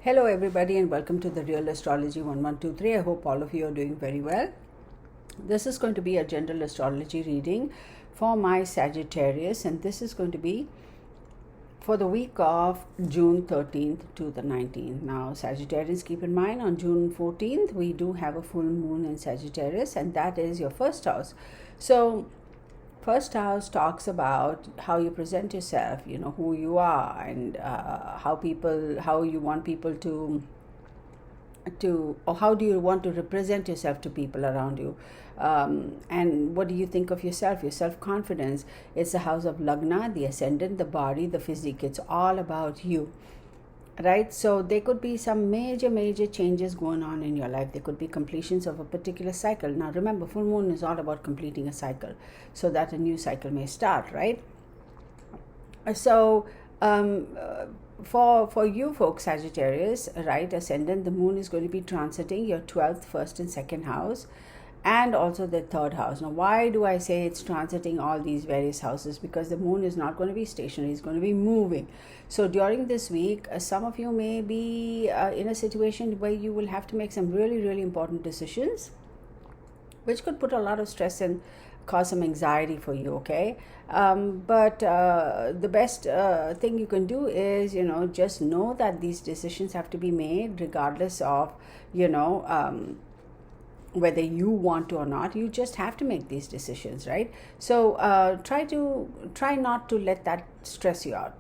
Hello everybody and welcome to the Real Astrology 1123. I hope all of you are doing very well. This is going to be a general astrology reading for my Sagittarius, and this is going to be for the week of June 13th to the 19th. Now Sagittarians, keep in mind on June 14th we do have a full moon in Sagittarius, and that is your first house. So first house talks about how you present yourself, who you are, and how you want people to or how do you want to represent yourself to people around you, and what do you think of yourself, your self-confidence. It's the house of Lagna, the ascendant, the body, the physique. It's all about you, right? So there could be some major changes going on in your life. There could be completions of a particular cycle. Now remember, full moon is all about completing a cycle so that a new cycle may start, right? So for you folks, Sagittarius, right, ascendant, the moon is going to be transiting your 12th, 1st and 2nd house, and also the 3rd house. Now why do I say it's transiting all these various houses? Because the moon is not going to be stationary, it's going to be moving. So during this week, some of you may be in a situation where you will have to make some really important decisions, which could put a lot of stress and cause some anxiety for you, okay? But the best thing you can do is, just know that these decisions have to be made regardless of, whether you want to or not. You just have to make these decisions, right? So try not to let that stress you out,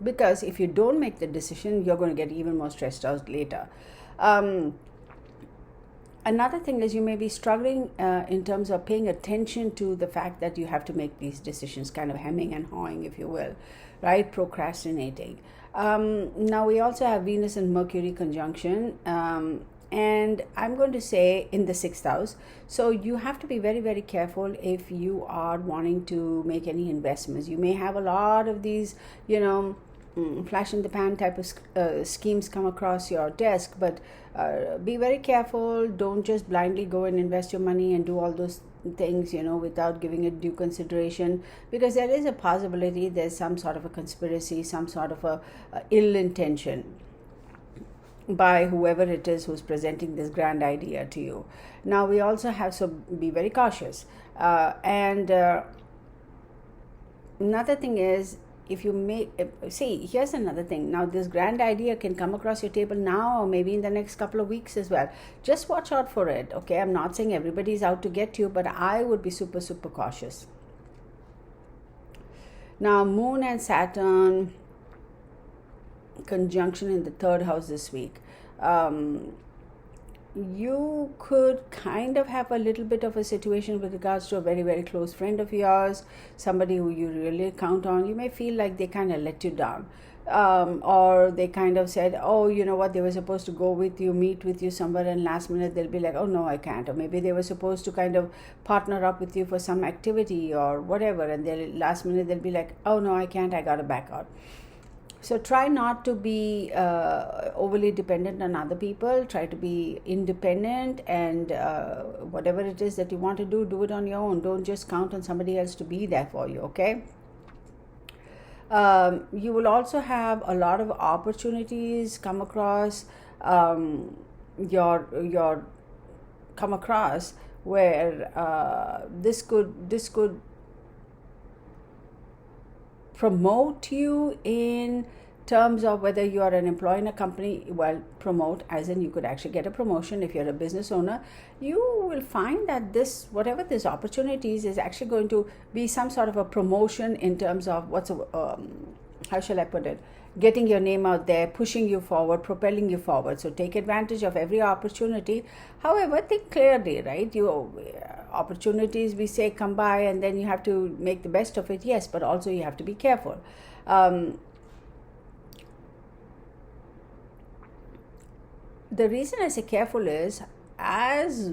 because if you don't make the decision, you're going to get even more stressed out later. Another thing is you may be struggling in terms of paying attention to the fact that you have to make these decisions, kind of hemming and hawing, if you will, right? Procrastinating. Now we also have Venus and Mercury conjunction, and I'm going to say in the 6th house. So you have to be very careful if you are wanting to make any investments. You may have a lot of these, flash in the pan type of schemes come across your desk, but be very careful. Don't just blindly go and invest your money and do all those things, without giving it due consideration, because there is a possibility there's some sort of a conspiracy, some sort of a ill intention by whoever it is who's presenting this grand idea to you. Now we also have, so be very cautious. And another thing is, if you here's another thing. Now this grand idea can come across your table now or maybe in the next couple of weeks as well. Just watch out for it, okay? I'm not saying everybody's out to get you, but I would be super cautious. Now Moon and Saturn conjunction in the 3rd house this week. You could kind of have a little bit of a situation with regards to a very close friend of yours, somebody who you really count on. You may feel like they kind of let you down, or they kind of said, oh, you know what, they were supposed to go with you, meet with you somewhere, and last minute they'll be like, oh no, I can't. Or maybe they were supposed to kind of partner up with you for some activity or whatever, and last minute they'll be like, oh no, I can't, I gotta back out. So try not to be overly dependent on other people. Try to be independent, and whatever it is that you want to do it on your own. Don't just count on somebody else to be there for you, okay? You will also have a lot of opportunities come across where this could promote you in terms of whether you are an employee in a company. Well, promote as in you could actually get a promotion. If you're a business owner, you will find that whatever this opportunities is actually going to be some sort of a promotion in terms of how shall I put it, getting your name out there, pushing you forward, propelling you forward. So take advantage of every opportunity. However, think clearly, right? Opportunities, we say, come by, and then you have to make the best of it, yes, but also you have to be careful. The reason I say careful is, as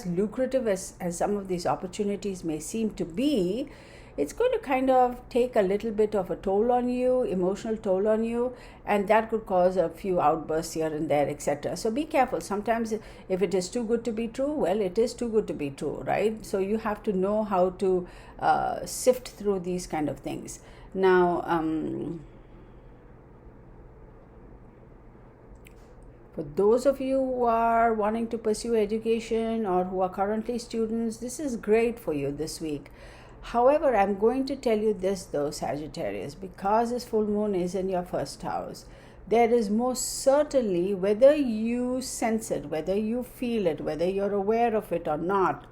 lucrative as some of these opportunities may seem to be, it's going to kind of take a little bit of a toll on you, emotional toll on you, and that could cause a few outbursts here and there, etc. So be careful. Sometimes if it is too good to be true, well, it is too good to be true, right? So you have to know how to sift through these kind of things. Now, For those of you who are wanting to pursue education or who are currently students, this is great for you this week. However, I'm going to tell you this though, Sagittarius, because this full moon is in your first house, there is most certainly, whether you sense it, whether you feel it, whether you're aware of it or not,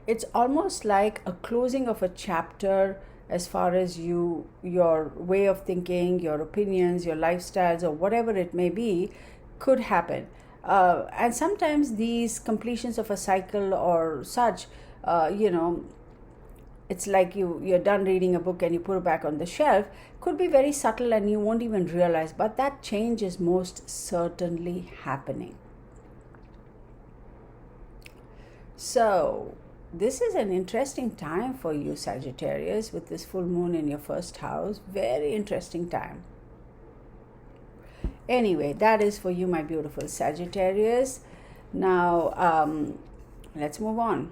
it's almost like a closing of a chapter as far as your way of thinking, your opinions, your lifestyles, or whatever it may be, could happen. And sometimes these completions of a cycle or such, it's like you're done reading a book and you put it back on the shelf, could be very subtle and you won't even realize, but that change is most certainly happening. So this is an interesting time for you, Sagittarius, with this full moon in your first house. Very interesting time. Anyway, that is for you, my beautiful Sagittarius. Now, let's move on.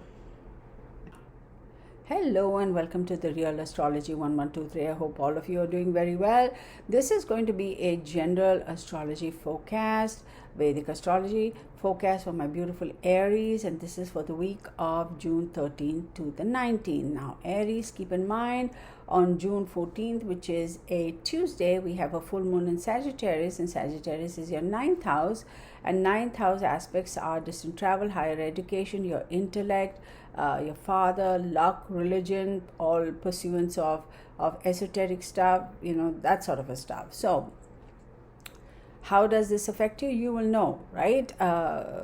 Hello and welcome to the Real Astrology 1123. I hope all of you are doing very well. This is going to be a general astrology forecast, Vedic Astrology forecast for my beautiful Aries, and this is for the week of June 13th to the 19th. Now, Aries, keep in mind, on June 14th, which is a Tuesday, we have a full moon in Sagittarius, and Sagittarius is your 9th house, and 9th house aspects are distant travel, higher education, your intellect, your father, luck, religion, all pursuance of esoteric stuff, that sort of a stuff. So how does this affect you? You will know, right?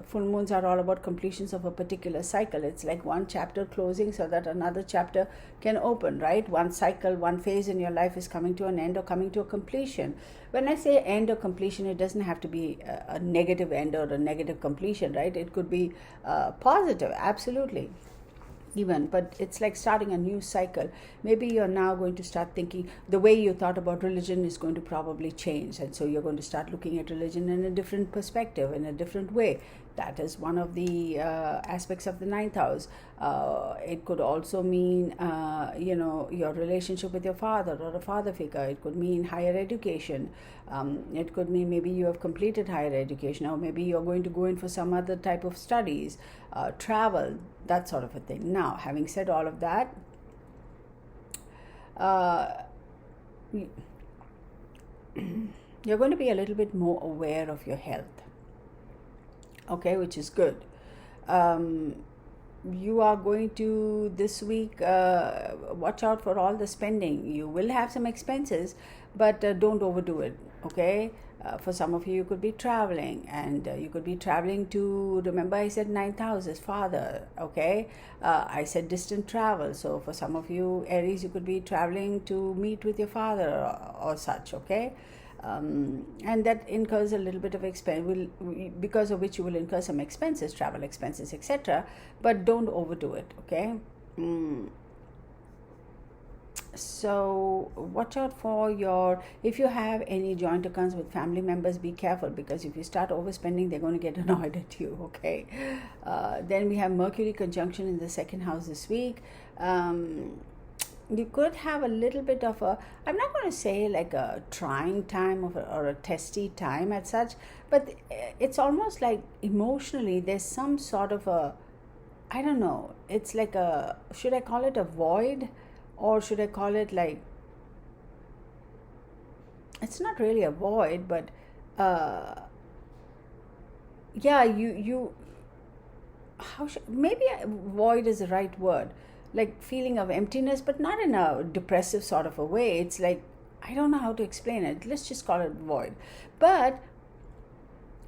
Full moons are all about completions of a particular cycle. It's like one chapter closing so that another chapter can open, right? One cycle, one phase in your life is coming to an end or coming to a completion. When I say end or completion, it doesn't have to be a negative end or a negative completion, right? It could be positive, absolutely. Even, but it's like starting a new cycle. Maybe you're now going to start thinking the way you thought about religion is going to probably change, and so you're going to start looking at religion in a different perspective, in a different way. That is one of the aspects of the 9th house. It could also mean your relationship with your father or a father figure. It could mean higher education. It could mean maybe you have completed higher education, or maybe you're going to go in for some other type of studies, travel, that sort of a thing. Now, having said all of that, you're going to be a little bit more aware of your health, okay, which is good. You are going to this week watch out for all the spending. You will have some expenses, but don't overdo it, okay? For some of you, you could be traveling, and you could be traveling to, remember I said 9th house is father, okay? I said distant travel. So for some of you, Aries, you could be traveling to meet with your father or such, okay? And that incurs a little bit of expense, because of which you will incur some expenses, travel expenses, etc. But don't overdo it, okay? So watch out for if you have any joint accounts with family members, be careful, because if you start overspending, they're going to get annoyed at you, okay? Then we have Mercury conjunction in the 2nd house this week. You could have a little bit of I'm not going to say like a trying time or a testy time as such, but it's almost like emotionally there's some sort of I don't know, it's like should I call it a void, or should I call it like, it's not really a void, but maybe void is the right word, like feeling of emptiness, but not in a depressive sort of a way. It's like, I don't know how to explain it. Let's just call it void. But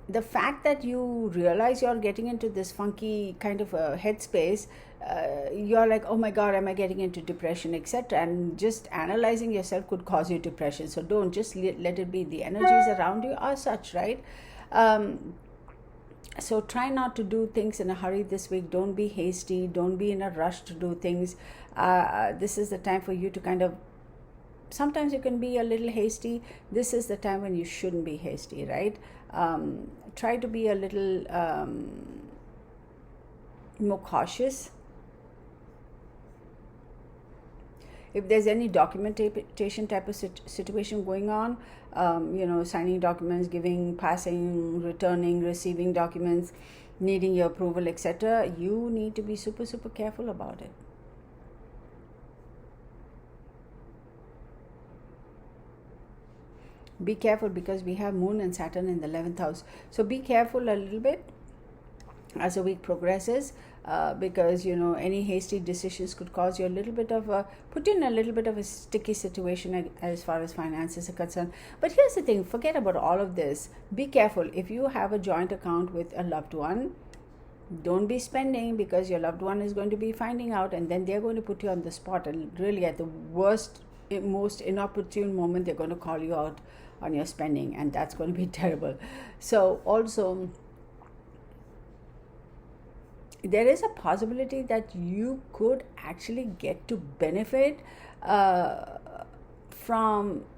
the fact that you realize you're getting into this funky kind of a headspace, you're like, oh my God, am I getting into depression, etc. And just analyzing yourself could cause you depression. So don't just let it be. The energies around you are such, right? So try not to do things in a hurry this week. Don't be hasty. Don't be in a rush to do things. This is the time for you to kind of, sometimes you can be a little hasty. This is the time when you shouldn't be hasty, right? Try to be a little more cautious. if there's any documentation type of situation going on, signing documents, giving, passing, returning, receiving documents, needing your approval, etc., you need to be super, super careful about it. Be careful, because we have Moon and Saturn in the 11th house. So be careful a little bit as the week progresses, because any hasty decisions could cause you a little bit of put you in a little bit of a sticky situation as far as finances are concerned. But here's the thing, forget about all of this. Be careful. If you have a joint account with a loved one, don't be spending, because your loved one is going to be finding out, and then they're going to put you on the spot, and really at the worst, most inopportune moment, they're going to call you out on your spending, and that's going to be terrible. So also, there is a possibility that you could actually get to benefit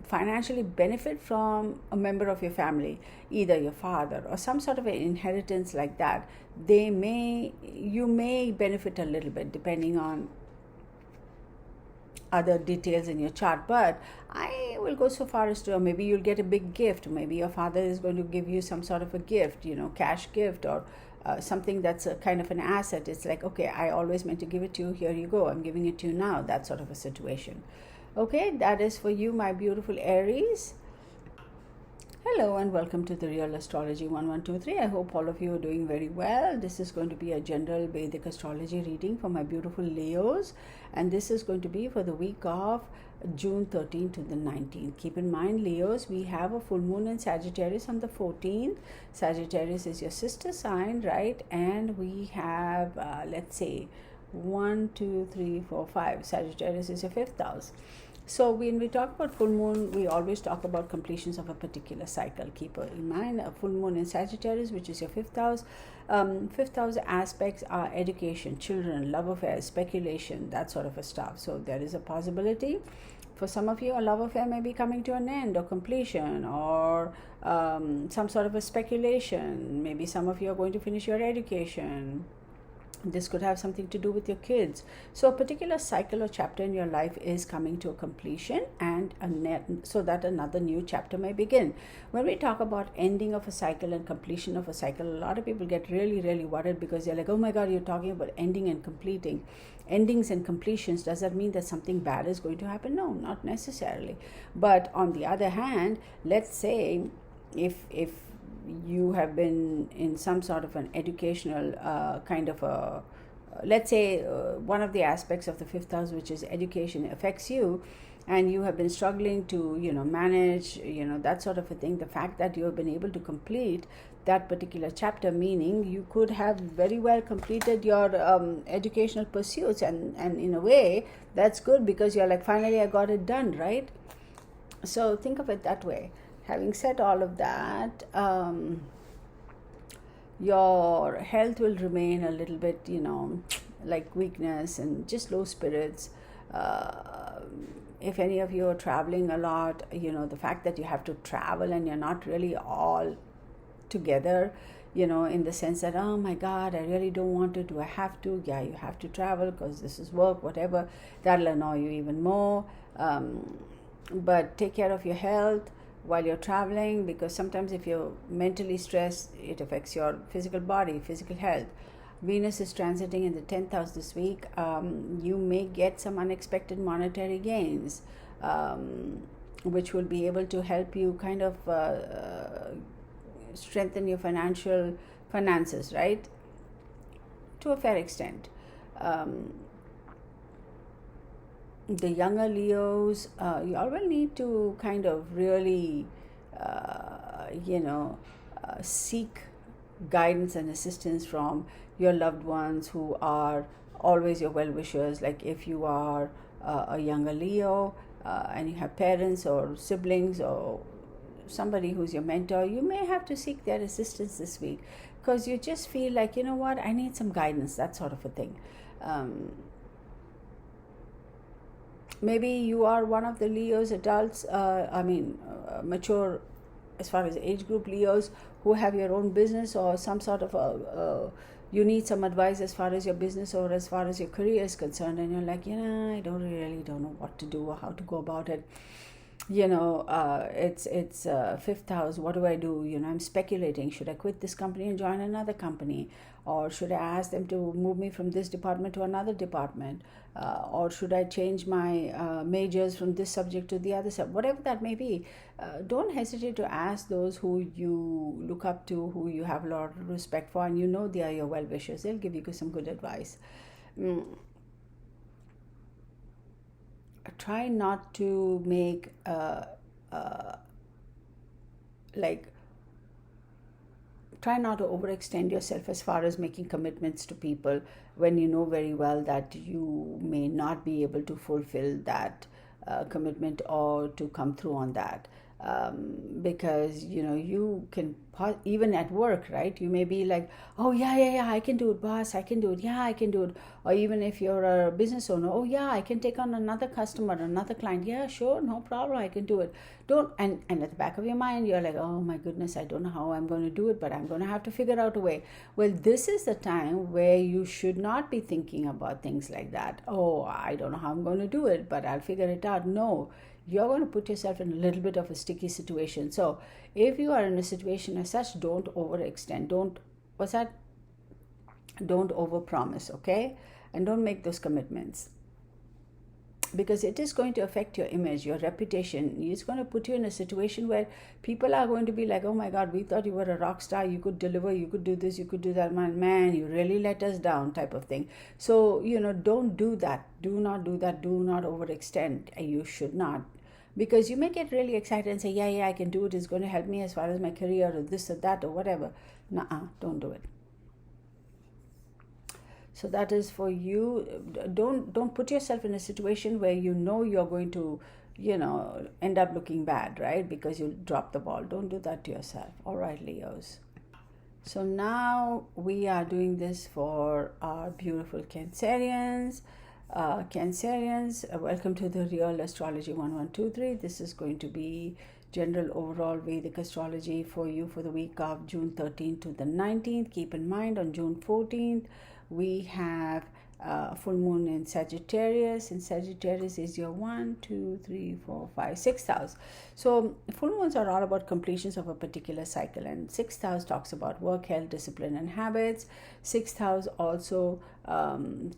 financially benefit from a member of your family, either your father or some sort of an inheritance like that. You may benefit a little bit depending on other details in your chart, but I will go so far as to, maybe you'll get a big gift. Maybe your father is going to give you some sort of a gift, cash gift, or something that's a kind of an asset. It's like, okay, I always meant to give it to you, here you go, I'm giving it to you now, that sort of a situation. Okay, that is for you, my beautiful Aries. Hello and welcome to the Real Astrology 1123. I hope all of you are doing very well. This is going to be a general Vedic astrology reading for my beautiful Leos, and this is going to be for the week of June 13th to the 19th. Keep in mind, Leos, we have a full moon in Sagittarius on the 14th. Sagittarius is your sister sign, right? And we have, let's say, 1, 2, 3, 4, 5. Sagittarius is your 5th house. So when we talk about full moon, we always talk about completions of a particular cycle. Keep in mind, a full moon in Sagittarius, which is your 5th house. 5th house aspects are education, children, love affairs, speculation, that sort of a stuff. So there is a possibility for some of you, a love affair may be coming to an end or completion, or some sort of a speculation. Maybe some of you are going to finish your education. This could have something to do with your kids. So a particular cycle or chapter in your life is coming to a completion, and so that another new chapter may begin. When we talk about ending of a cycle and completion of a cycle, a lot of people get really, really worried, because they're like, oh my God, you're talking about ending and completing. Endings and completions, does that mean that something bad is going to happen? No, not necessarily. But on the other hand, let's say if you have been in some sort of an educational kind of a, let's say one of the aspects of the 5th house, which is education, affects you, and you have been struggling to manage that sort of a thing. The fact that you have been able to complete that particular chapter, meaning you could have very well completed your educational pursuits, and in a way that's good, because you're like, finally I got it done, right? So think of it that way. Having said all of that, your health will remain a little bit, like weakness and just low spirits. If any of you are traveling a lot, the fact that you have to travel and you're not really all together, in the sense that, oh my God, I really don't want to, do I have to? Yeah, you have to travel because this is work, whatever. That'll annoy you even more. But take care of your health while you're traveling, because sometimes if you're mentally stressed, it affects your physical body, physical health. Venus is transiting in the 10th house this week. You may get some unexpected monetary gains, which will be able to help you kind of strengthen your finances, right? To a fair extent. The younger Leos, you all will need to kind of really, seek guidance and assistance from your loved ones, who are always your well-wishers. Like if you are a younger Leo and you have parents or siblings or somebody who's your mentor, you may have to seek their assistance this week, because you just feel like, you know what, I need some guidance, that sort of a thing. Maybe you are one of the Leos adults, mature as far as age group Leos, who have your own business or some sort of a you need some advice as far as your business or as far as your career is concerned, and you're like, I don't know what to do or how to go about it. It's fifth house. What do I do? I'm speculating. Should I quit this company and join another company? Or should I ask them to move me from this department to another department? Or should I change my majors from this subject to the other subject? Whatever that may be, don't hesitate to ask those who you look up to, who you have a lot of respect for, and they are your well-wishers. They'll give you some good advice. Try not to make try not to overextend yourself as far as making commitments to people when you know very well that you may not be able to fulfill that commitment or to come through on that. Because you can, even at work, right, you may be like, oh yeah, I can do it, boss, I can do it, yeah, I can do it. Or even if you're a business owner, oh yeah, I can take on another customer, another client, yeah, sure, no problem, I can do it. And at the back of your mind you're like, oh my goodness, I don't know how I'm going to do it, but I'm going to have to figure out a way. Well, this is the time where you should not be thinking about things like that. Oh, I don't know how I'm going to do it, but I'll figure it out. No, you're going to put yourself in a little bit of a sticky situation. So if you are in a situation as such, don't overextend. Don't overpromise, okay? And don't make those commitments, because it is going to affect your image, your reputation. It's going to put you in a situation where people are going to be like, oh my God, we thought you were a rock star, you could deliver, you could do this, you could do that, man, you really let us down, type of thing. So, don't do that. Do not do that. Do not overextend. You should not. Because you may get really excited and say, yeah, I can do it. It's going to help me as far as my career or this or that or whatever. Don't do it. So that is for you. Don't put yourself in a situation where you're going to, end up looking bad, right? Because you dropped the ball. Don't do that to yourself. All right, Leos. So now we are doing this for our beautiful Cancerians. Welcome to the Real Astrology 1123. This is going to be general overall Vedic astrology for you for the week of June 13th to the 19th. Keep in mind, on June 14th, we have full moon in Sagittarius, and Sagittarius is your 6th house. So full moons are all about completions of a particular cycle, and 6th house talks about work, health, discipline, and habits. 6th house also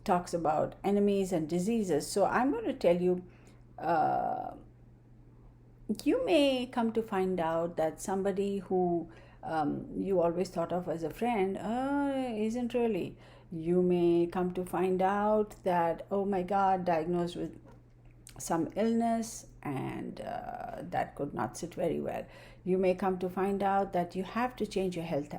talks about enemies and diseases. So I'm going to tell you, you may come to find out that somebody who you always thought of as a friend isn't really. You may come to find out that, oh my God, diagnosed with some illness, and that could not sit very well. You may come to find out that you have to change your health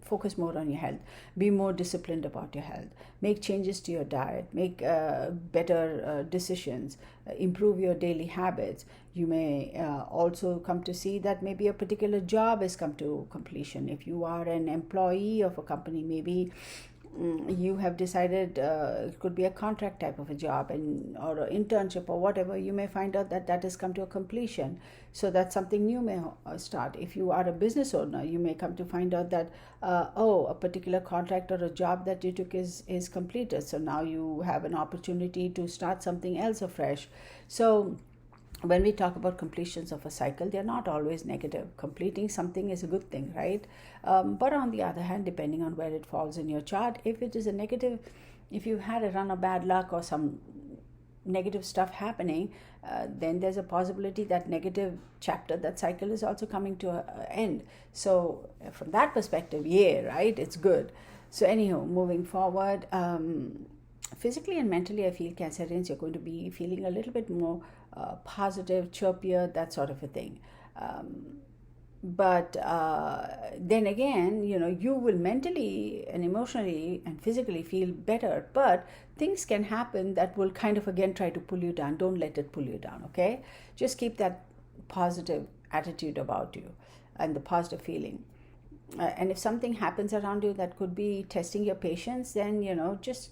focus more on your health, be more disciplined about your health, make changes to your diet, make better decisions, improve your daily habits. You may also come to see that maybe a particular job has come to completion. If you are an employee of a company, maybe you have decided it could be a contract type of a job or an internship or whatever. You may find out that has come to a completion, so that's something new may start. If you are a business owner, you may come to find out that a particular contract or a job that you took is completed, so now you have an opportunity to start something else afresh. So when we talk about completions of a cycle, they're not always negative. Completing something is a good thing, right? But on the other hand, depending on where it falls in your chart, if it is a negative, if you had a run of bad luck or some negative stuff happening, then there's a possibility that negative chapter, that cycle, is also coming to an end. So from that perspective, right, it's good. So anyhow, moving forward, physically and mentally, I feel Cancerians, you're going to be feeling a little bit more positive, chirpier, that sort of a thing. But then again, you will mentally and emotionally and physically feel better, but things can happen that will kind of again try to pull you down. Don't let it pull you down, okay? Just keep that positive attitude about you and the positive feeling. And if something happens around you that could be testing your patience, then, just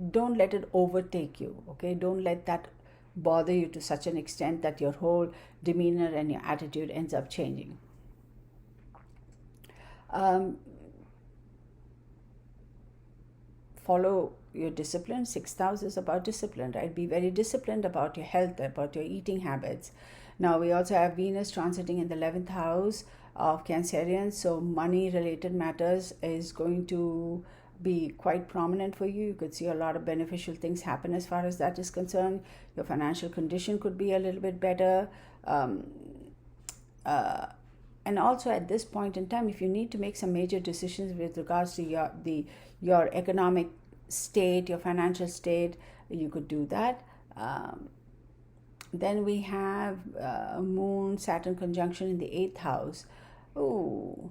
don't let it overtake you, okay? Don't let that bother you to such an extent that your whole demeanor and your attitude ends up changing. follow your discipline. 6th house is about discipline, right? Be very disciplined about your health, about your eating habits. Now we also have Venus transiting in the 11th house of Cancerians, so money related matters is going to be quite prominent for you. You could see a lot of beneficial things happen as far as that is concerned. Your financial condition could be a little bit better. And also at this point in time, if you need to make some major decisions with regards to your economic state, your financial state, you could do that. Then we have Moon Saturn conjunction in the 8th house. Ooh.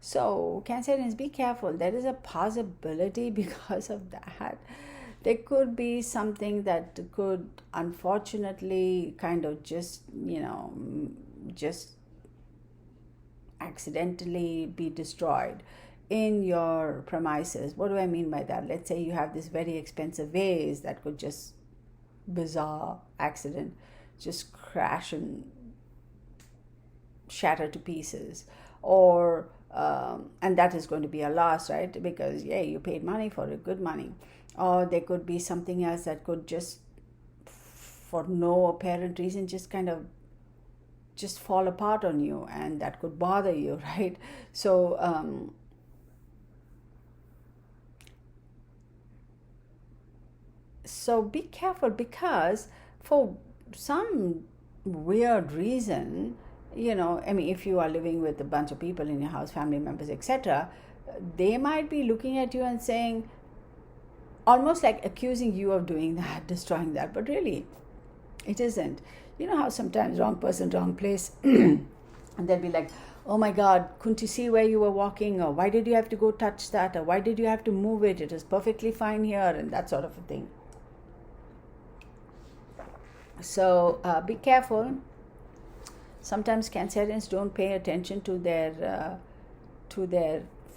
So Cancerians, be careful. There is a possibility because of that. There could be something that could unfortunately kind of just accidentally be destroyed in your premises. What do I mean by that? Let's say you have this very expensive vase that could just, bizarre accident, just crash and shatter to pieces, or and that is going to be a loss, right? Because you paid money for it, good money. Or there could be something else that could just, for no apparent reason, just kind of just fall apart on you, and that could bother you, right? So so be careful, because for some weird reason, if you are living with a bunch of people in your house, family members, etc., they might be looking at you and saying, almost like accusing you of doing that, destroying that, but really it isn't. You know how sometimes wrong person, wrong place, and they'll be like, oh my God, couldn't you see where you were walking, or why did you have to go touch that, or why did you have to move it, it is perfectly fine here, and that sort of a thing. So be careful. Sometimes Cancerians don't pay attention to their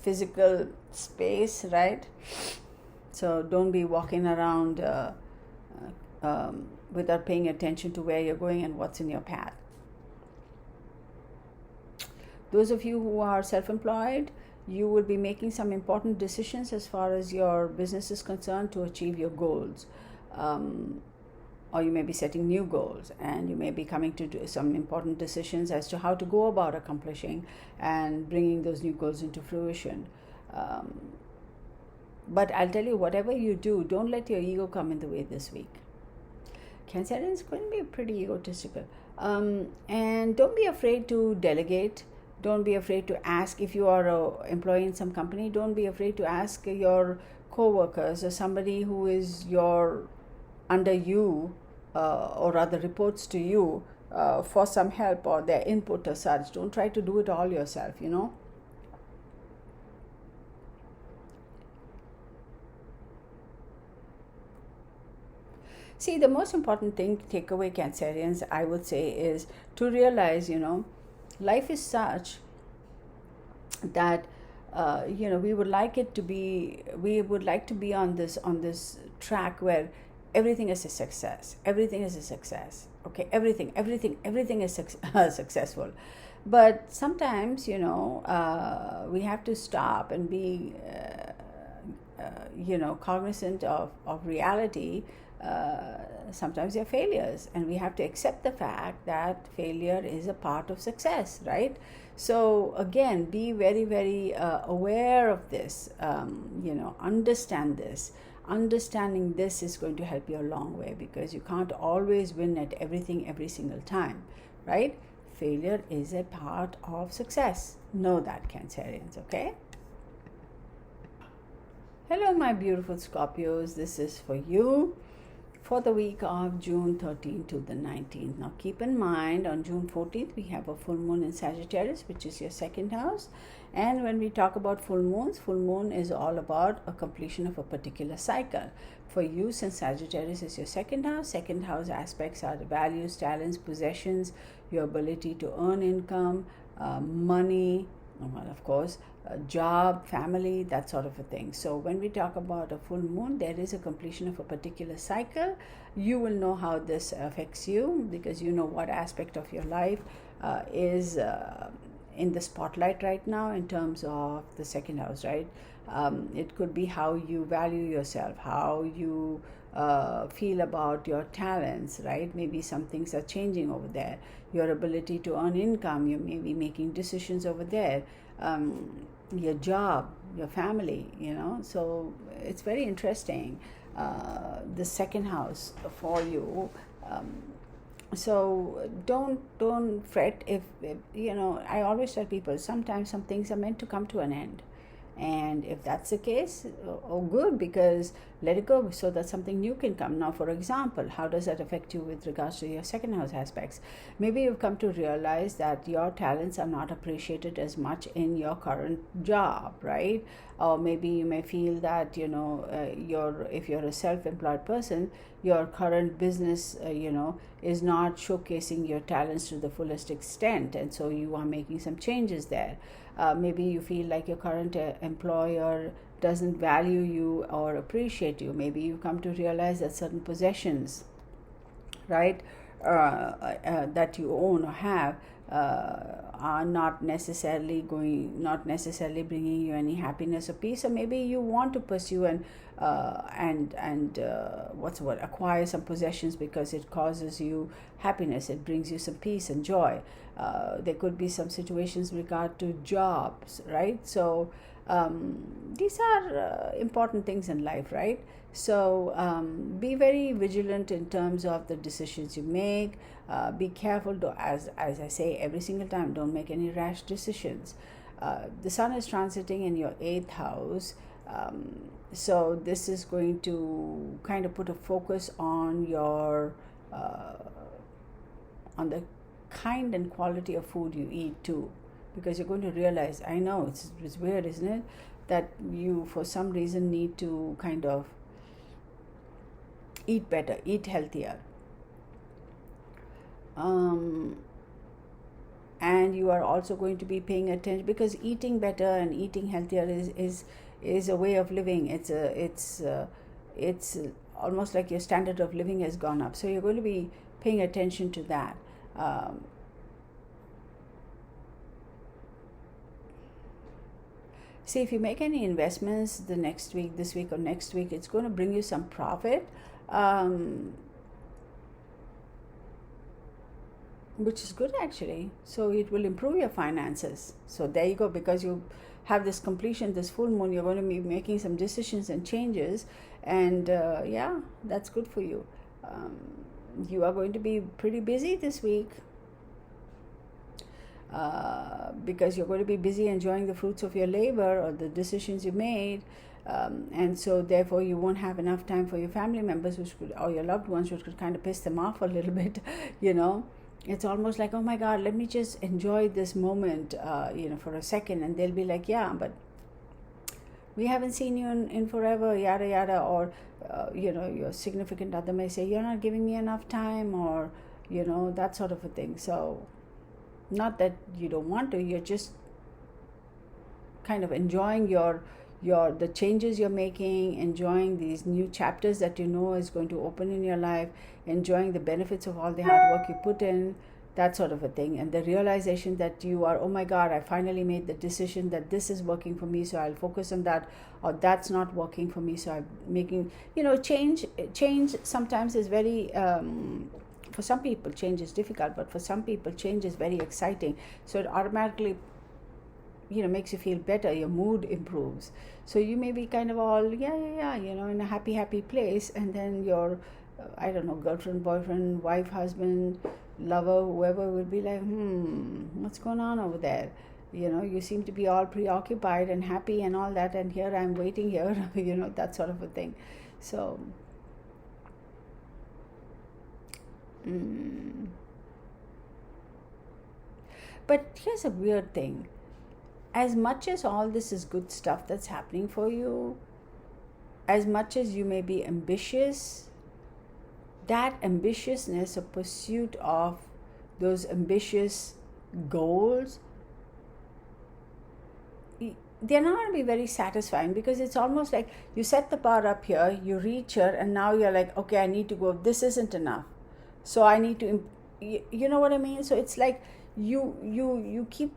physical space, right? So don't be walking around without paying attention to where you're going and what's in your path. Those of you who are self-employed, you will be making some important decisions as far as your business is concerned to achieve your goals. Or you may be setting new goals, and you may be coming to do some important decisions as to how to go about accomplishing and bringing those new goals into fruition. But I'll tell you, whatever you do, don't let your ego come in the way this week. Cancerians is going to be pretty egotistical. And don't be afraid to delegate. Don't be afraid to ask. If you are an employee in some company, don't be afraid to ask your co-workers or somebody who is under you, or rather reports to you, for some help or their input or such. Don't try to do it all yourself, See, the most important thing to take away, Cancerians, I would say, is to realize, life is such that, we would like to be on this track where everything is a success. Everything is a success. Okay, everything is successful. But sometimes, we have to stop and be, cognizant of reality. Sometimes they're failures, and we have to accept the fact that failure is a part of success, right? So again, be very, very aware of this, understand this. Understanding this is going to help you a long way, because you can't always win at everything every single time, right? Failure is a part of success. Know that, Cancerians, okay? Hello, my beautiful Scorpios. This is for you for the week of June 13th to the 19th. Now, keep in mind, on June 14th, we have a full moon in Sagittarius, which is your second house. And when we talk about full moon is all about a completion of a particular cycle. For you, since Sagittarius is your second house aspects are the values, talents, possessions, your ability to earn income, money, well, of course, a job, family, that sort of a thing. So when we talk about a full moon, there is a completion of a particular cycle. You will know how this affects you, because you know what aspect of your life is in the spotlight right now in terms of the second house, right? It could be how you value yourself, how you feel about your talents, right? Maybe some things are changing over there. Your ability to earn income, you may be making decisions over there. Your job, your family, so it's very interesting. The second house for you. So don't fret if I always tell people, sometimes some things are meant to come to an end, and if that's the case, oh good, because let it go so that something new can come. Now, for example, how does that affect you with regards to your second house aspects? Maybe you've come to realize that your talents are not appreciated as much in your current job, right? Or maybe you may feel that if you're a self-employed person, your current business is not showcasing your talents to the fullest extent, and so you are making some changes there. Maybe you feel like your current employer doesn't value you or appreciate you. Maybe you come to realize that certain possessions, right, that you own or have are not necessarily bringing you any happiness or peace. Or maybe you want to pursue and acquire some possessions because it causes you happiness, it brings you some peace and joy. There could be some situations with regard to jobs, right? So these are important things in life, right? So be very vigilant in terms of the decisions you make. Be careful as I say every single time, don't make any rash decisions. The sun is transiting in your 8th house, so this is going to kind of put a focus on your on the kind and quality of food you eat too, because you're going to realize, I know it's weird, isn't it, that you for some reason need to kind of eat better, eat healthier, and you are also going to be paying attention, because eating better and eating healthier is a way of living. It's almost like your standard of living has gone up, so you're going to be paying attention to that. See, if you make any investments this week or next week, it's going to bring you some profit, which is good actually. So it will improve your finances. So there you go, because you have this completion, this full moon, you're going to be making some decisions and changes, and that's good for you. You are going to be pretty busy this week, because you're going to be busy enjoying the fruits of your labor or the decisions you made, and so therefore you won't have enough time for your family members, or your loved ones, which could kind of piss them off a little bit. It's almost like, oh my God, let me just enjoy this moment for a second, and they'll be like, yeah, but we haven't seen you in forever, yada yada. Or your significant other may say, you're not giving me enough time, or that sort of a thing. So not that you don't want to, you're just kind of enjoying the changes you're making, enjoying these new chapters that is going to open in your life, enjoying the benefits of all the hard work you put in, that sort of a thing. And the realization that you are, oh my God, I finally made the decision that this is working for me, so I'll focus on that, or that's not working for me, so I'm making, change sometimes is very, for some people change is difficult, but for some people change is very exciting. So it automatically makes you feel better, your mood improves. So you may be kind of all in a happy place, and then your girlfriend, boyfriend, wife, husband, lover, whoever will be like, what's going on over there? You seem to be all preoccupied and happy and all that, and here I'm waiting here, that sort of a thing. So but here's a weird thing. As much as all this is good stuff that's happening for you, as much as you may be ambitious, that ambitiousness or pursuit of those ambitious goals, they're not going to be very satisfying, because it's almost like you set the bar up here, you reach here, and now you're like, okay, I need to go, this isn't enough, so I need to, you know what I mean? So it's like you keep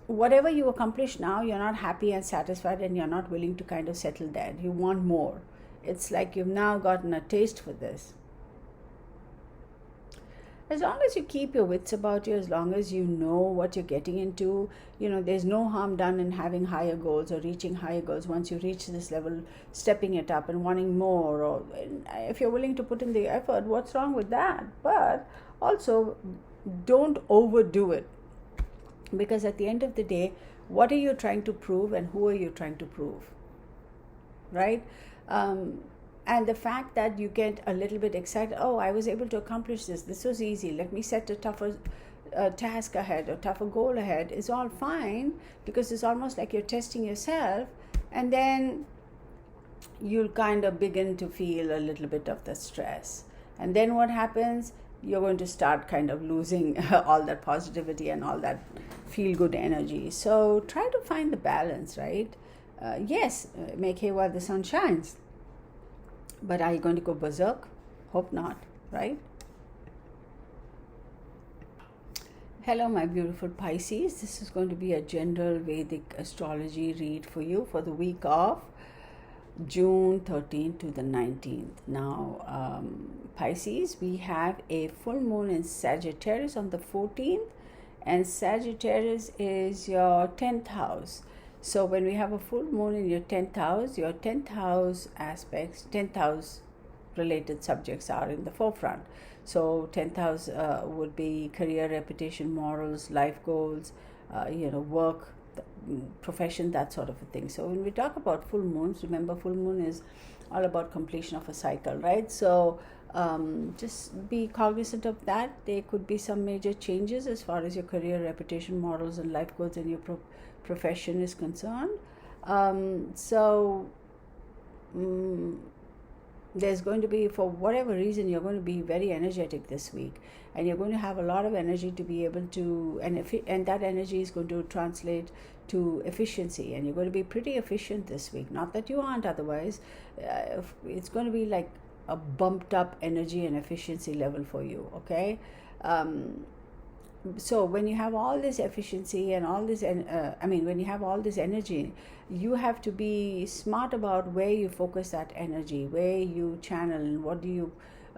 whatever you accomplish now, you're not happy and satisfied, and you're not willing to kind of settle there. You want more. It's like you've now gotten a taste for this. As long as you keep your wits about you, as long as you know what you're getting into, there's no harm done in having higher goals or reaching higher goals. Once you reach this level, stepping it up and wanting more, or if you're willing to put in the effort, what's wrong with that? But also, don't overdo it, because at the end of the day, what are you trying to prove and who are you trying to prove, right? And the fact that you get a little bit excited, oh, I was able to accomplish this was easy, let me set a tougher task ahead or tougher goal ahead, is all fine, because it's almost like you're testing yourself, and then you'll kind of begin to feel a little bit of the stress. And then what happens? You're going to start kind of losing all that positivity and all that feel-good energy. So try to find the balance, right? Yes, make hay while the sun shines. But are you going to go berserk? Hope not, right? Hello, my beautiful Pisces. This is going to be a general Vedic astrology read for you for the week of June 13th to the 19th. Now, Pisces, we have a full moon in Sagittarius on the 14th, and Sagittarius is your 10th house. So when we have a full moon in your 10th house aspects, 10th house related subjects are in the forefront. So 10th house would be career, reputation, morals, life goals, work, profession, that sort of a thing. So when we talk about full moons, remember, full moon is all about completion of a cycle, right? So just be cognizant of that. There could be some major changes as far as your career, reputation, morals, and life goals in your profession is concerned. There's going to be, for whatever reason, you're going to be very energetic this week, and you're going to have a lot of energy to be able to, and that energy is going to translate to efficiency, and you're going to be pretty efficient this week. Not that you aren't otherwise. It's going to be like a bumped up energy and efficiency level for you, okay? So when you have all this efficiency and all this, when you have all this energy, you have to be smart about where you focus that energy, where you channel, and what do you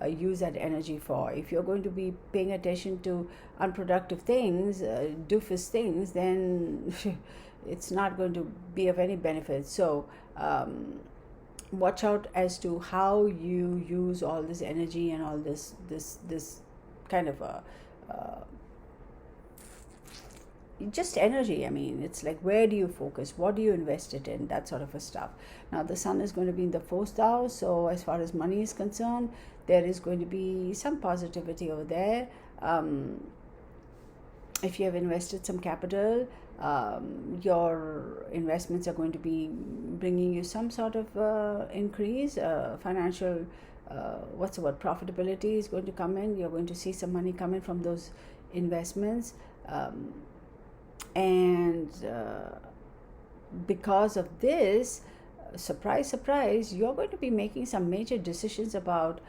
use that energy for. If you're going to be paying attention to unproductive things, doofus things, then it's not going to be of any benefit. So watch out as to how you use all this energy and all this kind of just energy. It's like, where do you focus, what do you invest it in, that sort of a stuff. Now the sun is going to be in the 4th house, so as far as money is concerned, there is going to be some positivity over there. If you have invested some capital, your investments are going to be bringing you some sort of increase, financial profitability is going to come in. You're going to see some money come in from those investments. And because of this, surprise, you're going to be making some major decisions about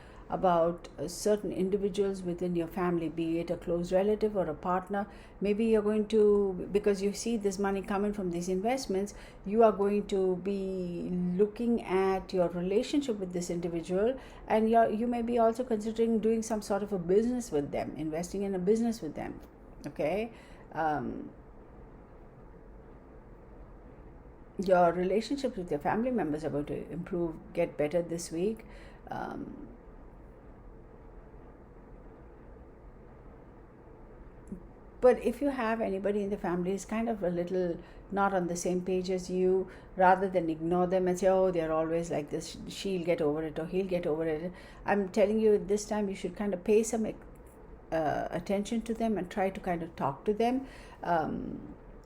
certain individuals within your family, be it a close relative or a partner. Maybe you're going to, because you see this money coming from these investments, you are going to be looking at your relationship with this individual, and you may be also considering doing some sort of a business with them, investing in a business with them, okay? Your relationships with your family members are going to improve, get better this week. But if you have anybody in the family is kind of a little not on the same page as you, rather than ignore them and say, oh, they're always like this, she'll get over it or he'll get over it, I'm telling you, this time you should kind of pay some attention to them and try to kind of talk to them.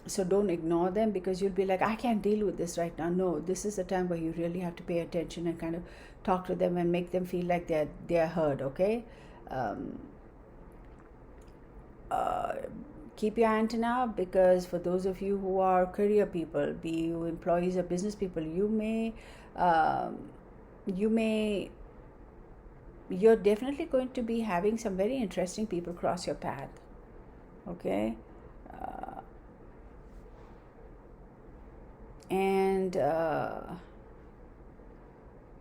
So don't ignore them, because you'll be like, I can't deal with this right now. No, this is the time where you really have to pay attention and kind of talk to them and make them feel like they're heard, okay? Keep your antenna up, because for those of you who are career people, be you employees or business people, you're definitely going to be having some very interesting people cross your path, okay? And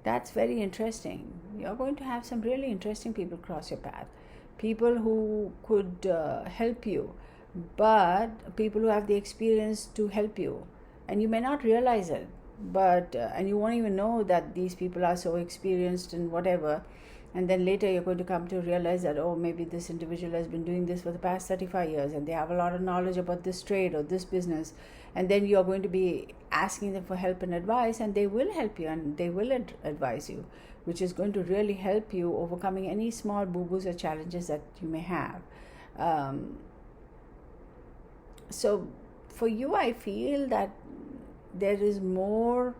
that's very interesting. You're going to have some really interesting people cross your path, people who could help you, but people who have the experience to help you, and you may not realize it, but and you won't even know that these people are so experienced and whatever. And then later you're going to come to realize that, oh, maybe this individual has been doing this for the past 35 years and they have a lot of knowledge about this trade or this business. And then you're going to be asking them for help and advice, and they will help you and they will advise you, which is going to really help you overcoming any small boo-boos or challenges that you may have. So for you, I feel that there is more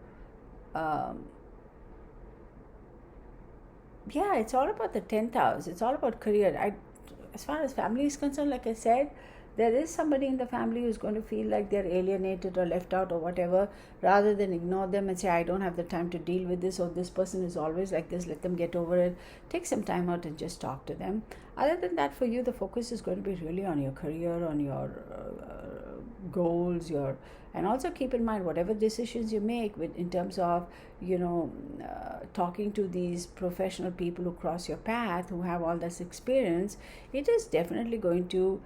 it's all about the 10th house. It's all about career. As far as family is concerned, like I said, there is somebody in the family who's going to feel like they're alienated or left out or whatever. Rather than ignore them and say, I don't have the time to deal with this, or this person is always like this, let them get over it. Take some time out and just talk to them. Other than that, for you, the focus is going to be really on your career, on your goals, and also keep in mind whatever decisions you make in terms of talking to these professional people who cross your path, who have all this experience. It is definitely going to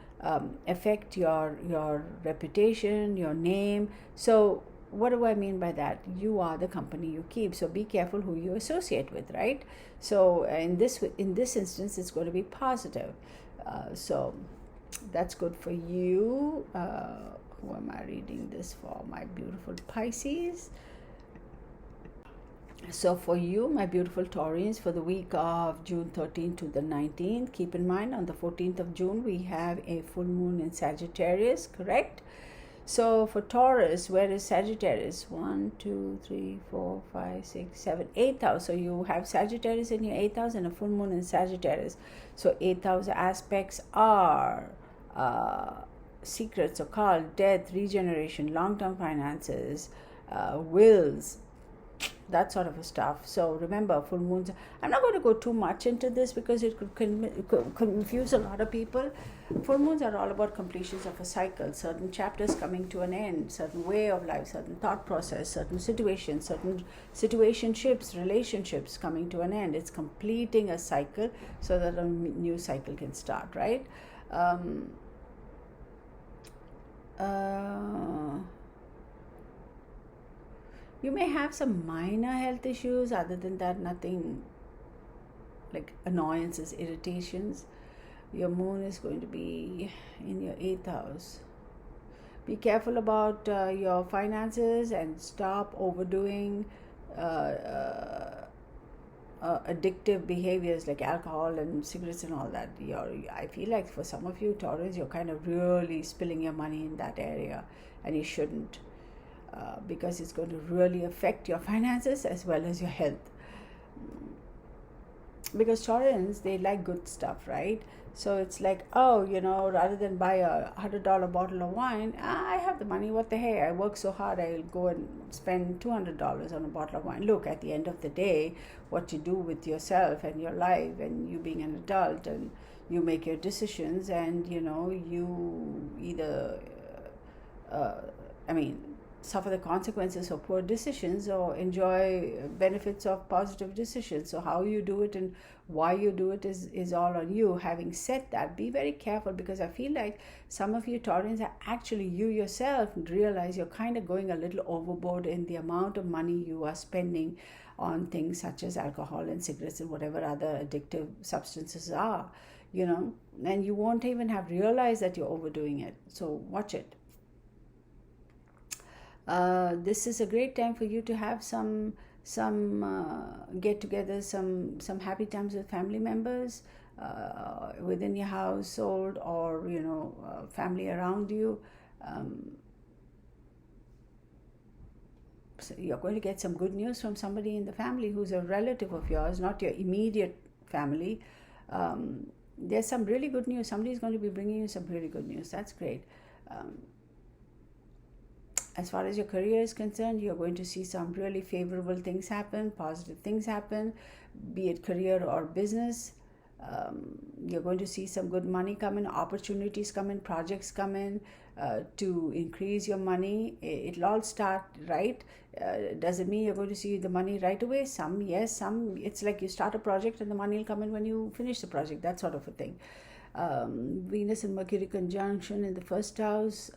affect your reputation, your name. So what do I mean by that? You are the company you keep, so be careful who you associate with, right? So in this instance, it's going to be positive. So that's good for you. Who am I reading this for? My beautiful Pisces. So for you, my beautiful Taurians, for the week of June 13th to the 19th, keep in mind on the 14th of June, we have a full moon in Sagittarius, correct? So for Taurus, where is Sagittarius? 1, 2, 3, 4, 5, 6, 7, 8th house. So you have Sagittarius in your 8th house and a full moon in Sagittarius. So 8th house aspects are secrets, occult, death, regeneration, long-term finances, wills, that sort of stuff. So remember, full moons, I'm not going to go too much into this because it could confuse a lot of people. Full moons are all about completions of a cycle, certain chapters coming to an end, certain way of life, certain thought process, certain situations, certain situationships, relationships coming to an end. It's completing a cycle so that a new cycle can start, right? You may have some minor health issues. Other than that, nothing like annoyances, irritations. Your moon is going to be in your 8th house. Be careful about your finances and stop overdoing addictive behaviors like alcohol and cigarettes and all that. I feel like for some of you Taurus, you're kind of really spilling your money in that area, and you shouldn't. Because it's going to really affect your finances as well as your health. Because Taurans, they like good stuff, right? So it's like, rather than buy a $100 bottle of wine, I have the money, what the heck, I work so hard, I'll go and spend $200 on a bottle of wine. Look, at the end of the day, what you do with yourself and your life, and you being an adult, and you make your decisions, and you either suffer the consequences of poor decisions or enjoy benefits of positive decisions. So how you do it and why you do it is all on you. Having said that, be very careful, because I feel like some of you Taurans are actually, you yourself realize you're kind of going a little overboard in the amount of money you are spending on things such as alcohol and cigarettes and whatever other addictive substances are, and you won't even have realized that you're overdoing it. So watch it. This is a great time for you to have some get-togethers, some happy times with family members within your household, or family around you. So you're going to get some good news from somebody in the family who's a relative of yours, not your immediate family. There's some really good news. Somebody's going to be bringing you some really good news. That's great. As far as your career is concerned, you're going to see some really favorable things happen, positive things happen, be it career or business. You're going to see some good money come in, opportunities come in, projects come in to increase your money. It'll all start, right? Doesn't mean you're going to see the money right away. Some yes, some it's like you start a project and the money will come in when you finish the project, that sort of a thing. Venus and Mercury conjunction in the first house.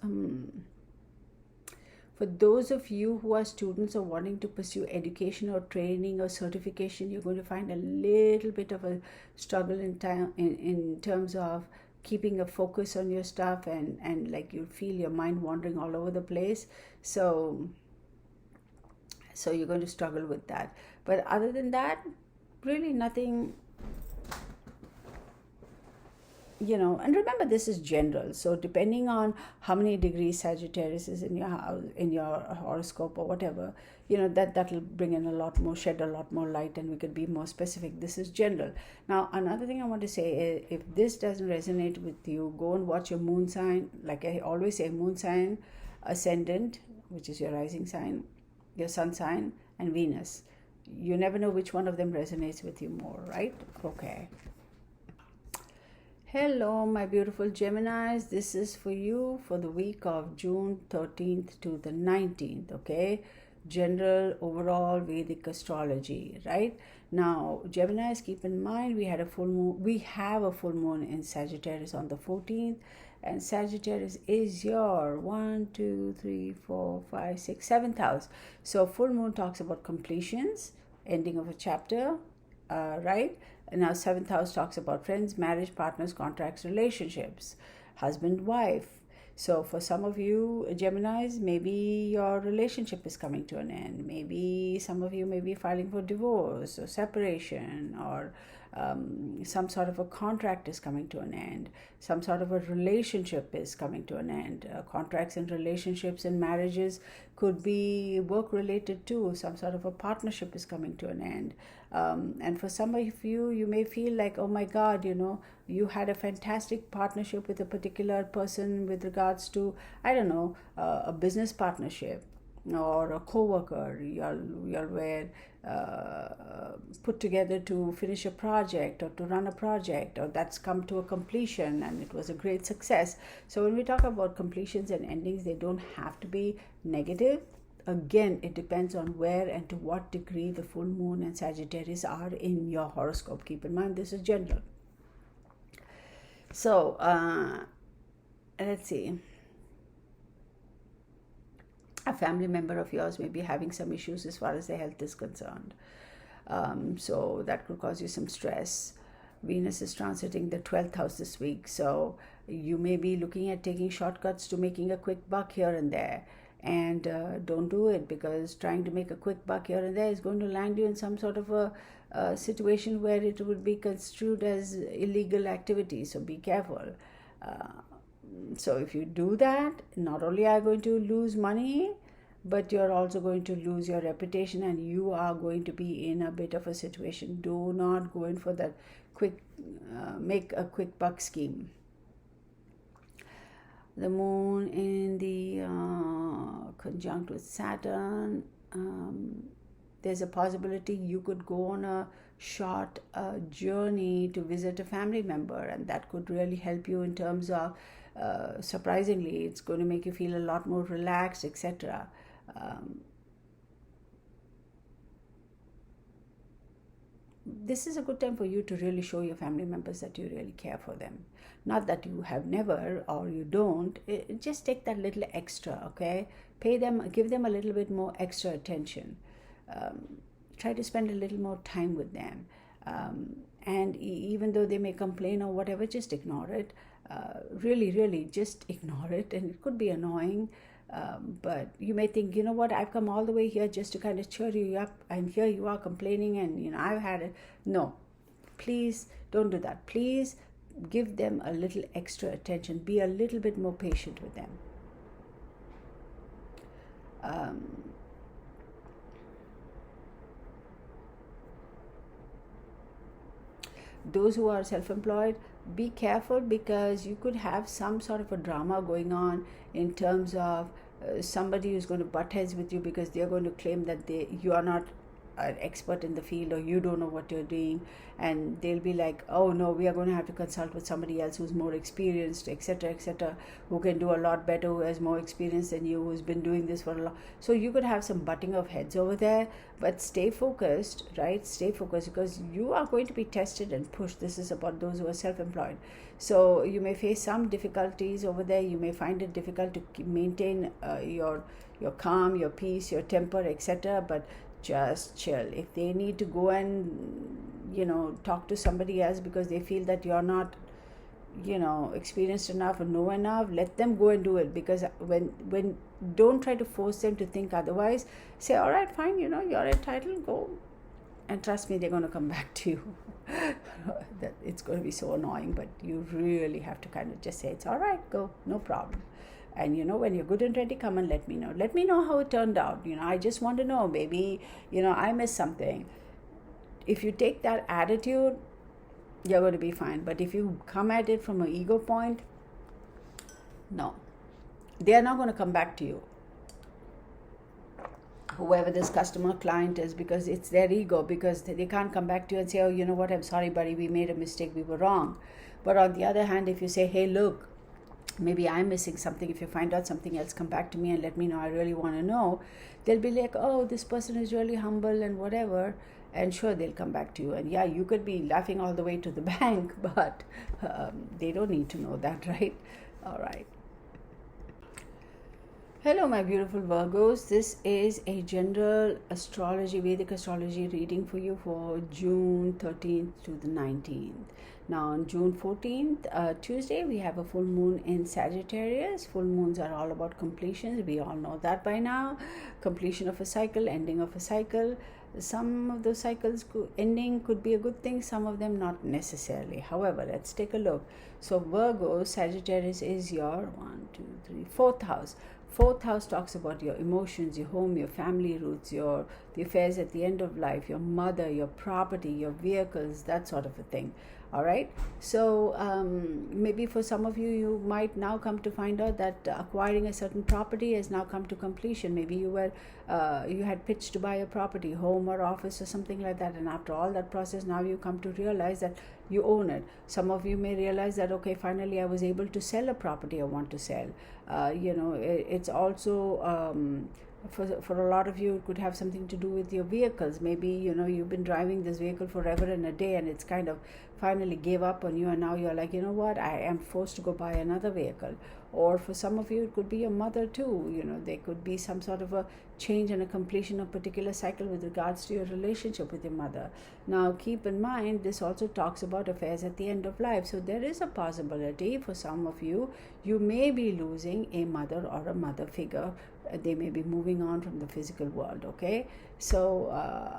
For those of you who are students or wanting to pursue education or training or certification, you're going to find a little bit of a struggle in terms of keeping a focus on your stuff, and like you feel your mind wandering all over the place. So you're going to struggle with that. But other than that, really nothing. And remember, this is general, so depending on how many degrees Sagittarius is in your house, in your horoscope or whatever, that'll bring in shed a lot more light, and we could be more specific. This is general. Now, another thing I want to say is, if this doesn't resonate with you, go and watch your moon sign. Like I always say, moon sign, ascendant, which is your rising sign, your sun sign, and Venus. You never know which one of them resonates with you more, right? Okay. Hello, my beautiful Geminis. This is for you for the week of June 13th to the 19th, okay? General, overall Vedic astrology, right? Now, Geminis, keep in mind, we have a full moon in Sagittarius on the 14th, and Sagittarius is your 7th house. So full moon talks about completions, ending of a chapter, right? And now 7th house talks about friends, marriage, partners, contracts, relationships, husband, wife. So for some of you Geminis, maybe your relationship is coming to an end. Maybe some of you may be filing for divorce or separation, or some sort of a contract is coming to an end. Some sort of a relationship is coming to an end. Contracts and relationships and marriages could be work related too. Some sort of a partnership is coming to an end. And for some of you, you may feel like, oh my God, you had a fantastic partnership with a particular person with regards to, I don't know, a business partnership or a co-worker you were put together to finish a project or to run a project, or that's come to a completion and it was a great success. So when we talk about completions and endings, they don't have to be negative. Again, it depends on where and to what degree the full moon and Sagittarius are in your horoscope. Keep in mind, this is general. So let's see. A family member of yours may be having some issues as far as their health is concerned. So that could cause you some stress. Venus is transiting the 12th house this week. So you may be looking at taking shortcuts to making a quick buck here and there. And don't do it, because trying to make a quick buck here and there is going to land you in some sort of a situation where it would be construed as illegal activity. So be careful. So if you do that, not only are you going to lose money, but you're also going to lose your reputation, and you are going to be in a bit of a situation. Do not go in for that make a quick buck scheme. The moon in the conjunct with Saturn, there's a possibility you could go on a short journey to visit a family member, and that could really help you in terms of, surprisingly, it's going to make you feel a lot more relaxed, etc. This is a good time for you to really show your family members that you really care for them. Not that you have never or you don't. Just take that little extra, okay? Give them a little bit more extra attention. Try to spend a little more time with them. And even though they may complain or whatever, just ignore it. Really, just ignore it. And it could be annoying. But you may think, you know what, I've come all the way here just to kind of cheer you up, and here you are complaining, and I've had it. No, please don't do that. Please give them a little extra attention. Be a little bit more patient with them. Those who are self-employed, be careful, because you could have some sort of a drama going on in terms of somebody who's going to butt heads with you because they're going to claim that you are not an expert in the field, or you don't know what you're doing, and they'll be like, oh no, we are going to have to consult with somebody else who's more experienced, etc., who can do a lot better, who has more experience than you, who's been doing this for a lot. So you could have some butting of heads over there, but stay focused, right? Stay focused, because you are going to be tested and pushed. This is about those who are self-employed. So you may face some difficulties over there. You may find it difficult to maintain your calm, your peace, your temper, etc., but just chill. If they need to go and talk to somebody else because they feel that you're not experienced enough or know enough, let them go and do it. Because when don't try to force them to think otherwise. Say, all right, fine, you're entitled, go, and trust me, they're going to come back to you. That it's going to be so annoying, but you really have to kind of just say, it's all right, go, no problem. And when you're good and ready, come and let me know. Let me know how it turned out. I just want to know, maybe I missed something. If you take that attitude, you're going to be fine. But if you come at it from an ego point, no, they are not going to come back to you, whoever this customer client is, because it's their ego, because they can't come back to you and say, oh, you know what, I'm sorry, buddy, we made a mistake, we were wrong. But on the other hand, if you say, hey, look, maybe I'm missing something, if you find out something else, come back to me and let me know, I really want to know, they'll be like, oh, this person is really humble and whatever, and sure, they'll come back to you. And yeah, you could be laughing all the way to the bank, but they don't need to know that, right? All right. Hello, my beautiful Virgos. This is a general astrology, Vedic astrology reading for you for June 13th to the 19th. Now, on June 14th, Tuesday, we have a full moon in Sagittarius. Full moons are all about completions. We all know that by now. Completion of a cycle, ending of a cycle. Some of those cycles ending could be a good thing, some of them not necessarily. However, let's take a look. So Virgo, Sagittarius is your 4th house. 4th house talks about your emotions, your home, your family roots, the affairs at the end of life, your mother, your property, your vehicles, that sort of a thing. All right. So maybe for some of you, you might now come to find out that acquiring a certain property has now come to completion. Maybe you had pitched to buy a property, home or office or something like that, and after all that process, now you come to realize that you own it. Some of you may realize that, okay, finally I was able to sell a property I want to sell. It's also for a lot of you, it could have something to do with your vehicles. Maybe you've been driving this vehicle forever and a day, and it's kind of finally gave up on you, and now you're like, you know what, I am forced to go buy another vehicle. Or for some of you, it could be your mother too. There could be some sort of a change and a completion of a particular cycle with regards to your relationship with your mother. Now, keep in mind, this also talks about affairs at the end of life. So there is a possibility for some of you, you may be losing a mother or a mother figure. They may be moving on from the physical world, okay? So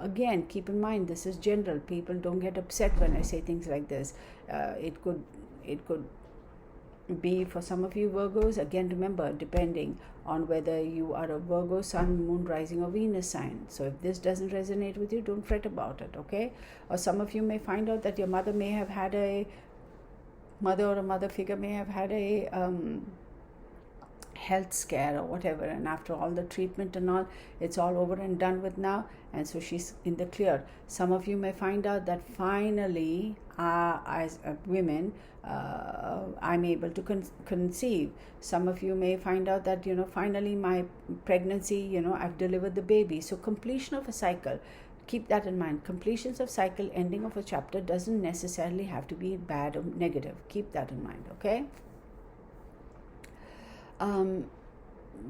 again, keep in mind, this is general. People don't get upset when I say things like this. It could be for some of you Virgos, again, remember, depending on whether you are a Virgo, Sun, Moon, Rising or Venus sign. So if this doesn't resonate with you, don't fret about it, okay? Or some of you may find out that your mother may have had a mother figure may have had a health scare or whatever, and after all the treatment and all, it's all over and done with now, and so she's in the clear. Some of you may find out that finally, as women, I'm able to conceive. Some of you may find out that finally my pregnancy, I've delivered the baby. So completion of a cycle, keep that in mind. Completions of cycle, ending of a chapter doesn't necessarily have to be bad or negative. Keep that in mind, okay?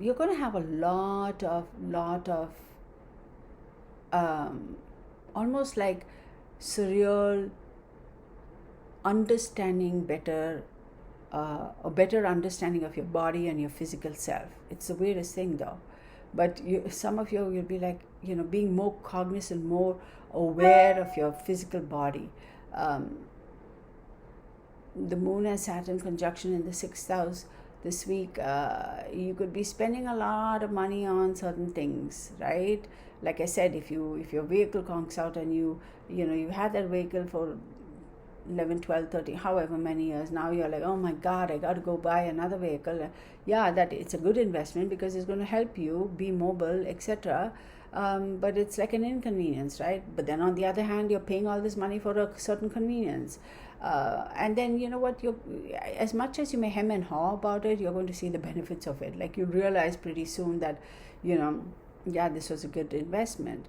You're going to have a lot of almost like surreal understanding, a better understanding of your body and your physical self. It's the weirdest thing though. But some of you will be like, being more cognizant, more aware of your physical body. The moon has Saturn conjunction in the 6th house. This week, you could be spending a lot of money on certain things, right? Like I said, if your vehicle conks out and you had that vehicle for 11, 12, 13, however many years, now you're like, oh my God, I got to go buy another vehicle. Yeah, that it's a good investment because it's going to help you be mobile, etc. but it's like an inconvenience, right? But then on the other hand, you're paying all this money for a certain convenience. And then, you know what, as much as you may hem and haw about it, you're going to see the benefits of it. Like, you realize pretty soon that, yeah, this was a good investment.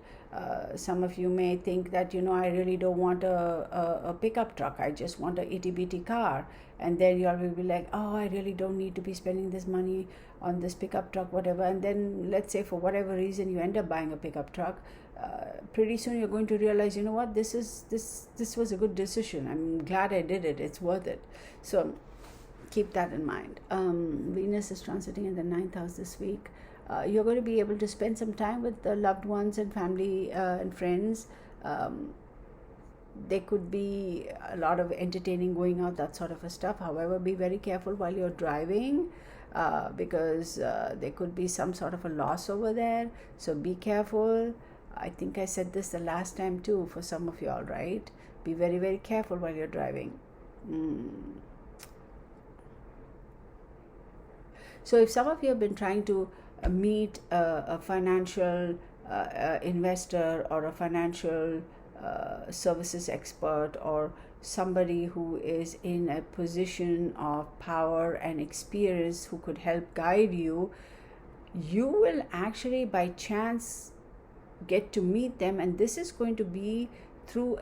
Some of you may think that, I really don't want a pickup truck. I just want a itty bitty car. And then you all will be like, oh, I really don't need to be spending this money on this pickup truck, whatever. And then let's say for whatever reason you end up buying a pickup truck. Pretty soon you're going to realize, you know what, this was a good decision. I'm glad I did it. It's worth it. So keep that in mind. Venus is transiting in the 9th house this week. You're going to be able to spend some time with the loved ones and family and friends. There could be a lot of entertaining going out, that sort of a stuff. However, be very careful while you're driving, because there could be some sort of a loss over there. So be careful. I think I said this the last time too for some of y'all, right? Be very, very careful while you're driving. So if some of you have been trying to meet a financial investor or a financial services expert, or somebody who is in a position of power and experience who could help guide you, you will actually by chance get to meet them, and this is going to be through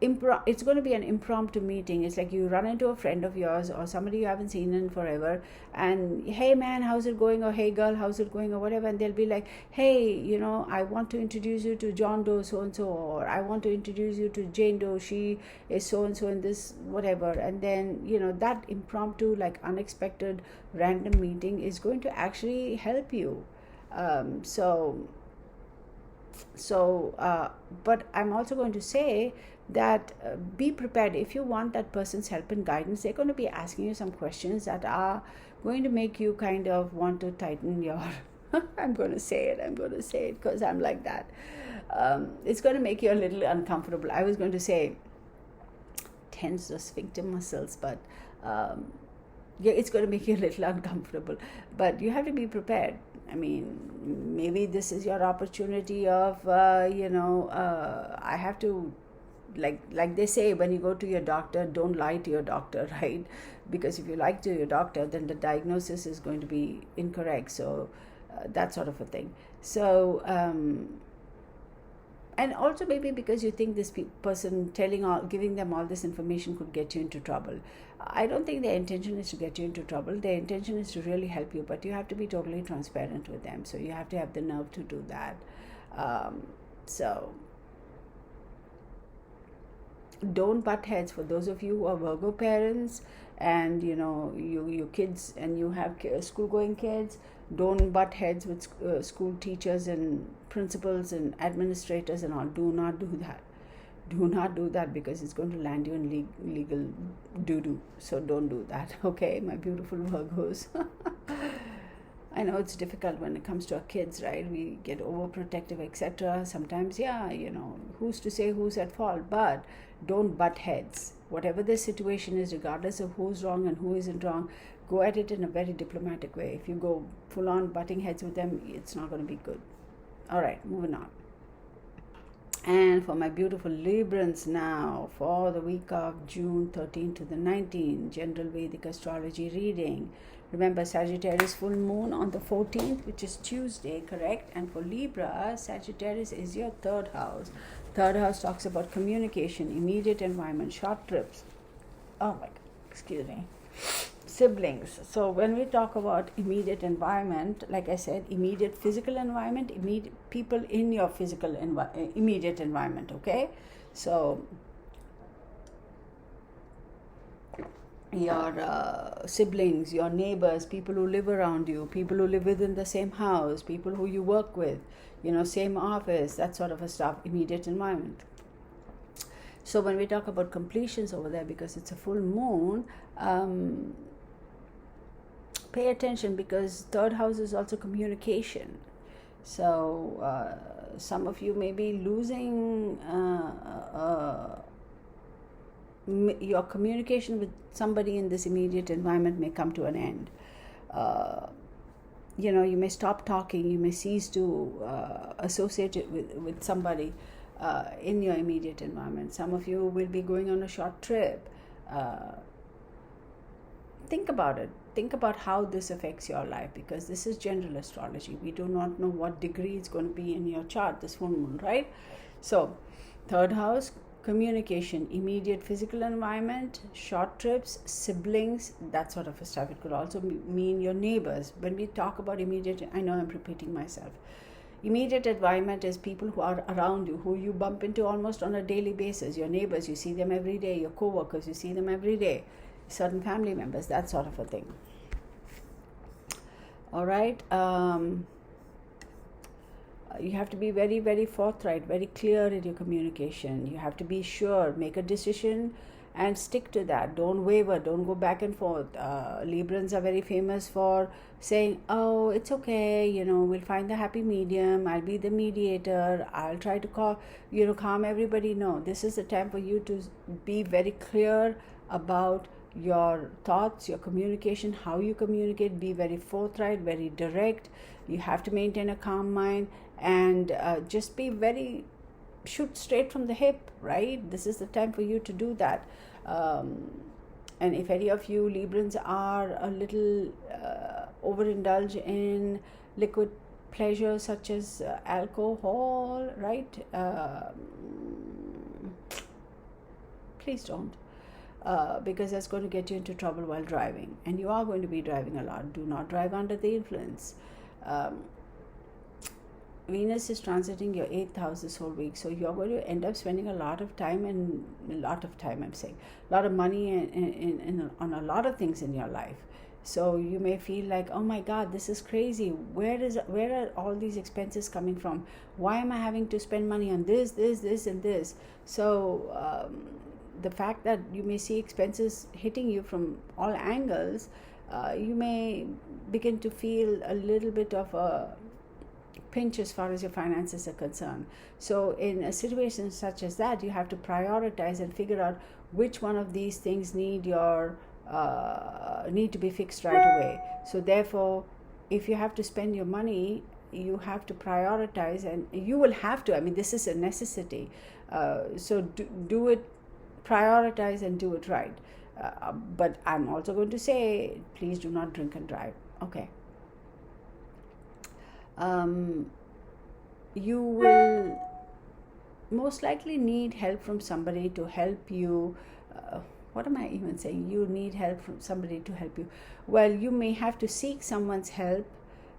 it's going to be an impromptu meeting. It's like you run into a friend of yours or somebody you haven't seen in forever, and hey man, how's it going, or hey girl, how's it going, or whatever, and they'll be like, hey, I want to introduce you to John Doe so and so, or I want to introduce you to Jane Doe, she is so and so in this whatever. And then that impromptu, like unexpected random meeting is going to actually help you. But I'm also going to say that be prepared. If you want that person's help and guidance, they're going to be asking you some questions that are going to make you kind of want to tighten your I'm going to say it because I'm like that. It's going to make you a little uncomfortable. I was going to say tense the sphincter muscles, but yeah, it's going to make you a little uncomfortable, but you have to be prepared. I mean, maybe this is your opportunity of, I have to, like they say, when you go to your doctor, don't lie to your doctor, right? Because if you lie to your doctor, then the diagnosis is going to be incorrect. So that sort of a thing. So, and also maybe because you think this person giving them all this information could get you into trouble. I don't think their intention is to get you into trouble. Their intention is to really help you, but you have to be totally transparent with them. So you have to have the nerve to do that. So don't butt heads. For those of you who are Virgo parents, and you kids, and you have school-going kids, don't butt heads with school teachers and principals and administrators and all. Do not do that. Do not do that, because it's going to land you in legal doo-doo. So don't do that, okay, my beautiful Virgos. I know it's difficult when it comes to our kids, right? We get overprotective, etc. Sometimes, yeah, who's to say who's at fault? But don't butt heads. Whatever the situation is, regardless of who's wrong and who isn't wrong, go at it in a very diplomatic way. If you go full-on butting heads with them, it's not going to be good. All right, moving on. And for my beautiful Librans now, for the week of June 13 to the 19th, General Vedic Astrology reading. Remember, Sagittarius full moon on the 14th, which is Tuesday, correct? And for Libra, Sagittarius is your third house. Third house talks about communication, immediate environment, short trips. Oh my God, excuse me. Siblings. So when we talk about immediate environment, like I said, immediate physical environment, immediate people in your physical immediate environment, okay? So your siblings, your neighbors, people who live around you, people who live within the same house, people who you work with, same office, that sort of a stuff, immediate environment. So when we talk about completions over there, because it's a full moon, pay attention, because third house is also communication. So some of you may be losing your communication with somebody in this immediate environment may come to an end. you may stop talking, you may cease to associate it with somebody in your immediate environment. Some of you will be going on a short trip. Think about it. Think about how this affects your life, because this is general astrology. We do not know what degree it's going to be in your chart, this full moon, right? So, third house, communication, immediate physical environment, short trips, siblings, that sort of stuff. It could also mean your neighbors. When we talk about immediate, I know I'm repeating myself. Immediate environment is people who are around you, who you bump into almost on a daily basis. Your neighbors, you see them every day. Your co-workers, you see them every day. Certain family members, that sort of a thing. All right. You have to be very, very forthright, very clear in your communication. You have to be sure, make a decision and stick to that. Don't waver, don't go back and forth. Librans are very famous for saying, oh, it's okay, we'll find the happy medium, I'll be the mediator, I'll try to calm everybody. No, this is the time for you to be very clear about your thoughts, your communication, how you communicate. Be very forthright, very direct. You have to maintain a calm mind and just be very, shoot straight from the hip, right? This is the time for you to do that. And if any of you Librans are a little overindulge in liquid pleasure such as alcohol, right? Please don't. Because that's going to get you into trouble while driving, and you are going to be driving a lot. Do not drive under the influence. Venus is transiting your 8th house this whole week, so you're going to end up spending a lot of time a lot of money on a lot of things in your life. So you may feel like, oh my God, this is crazy. Where are all these expenses coming from? Why am I having to spend money on this, and this? So the fact that you may see expenses hitting you from all angles, you may begin to feel a little bit of a pinch as far as your finances are concerned. So in a situation such as that, you have to prioritize and figure out which one of these things need to be fixed right away. So therefore, if you have to spend your money, you have to prioritize, and you will have to. I mean, this is a necessity. So do it. Prioritize and do it right. But I'm also going to say, please do not drink and drive. Okay. You will most likely need help from somebody to help you. What am I even saying? You need help from somebody to help you. Well, you may have to seek someone's help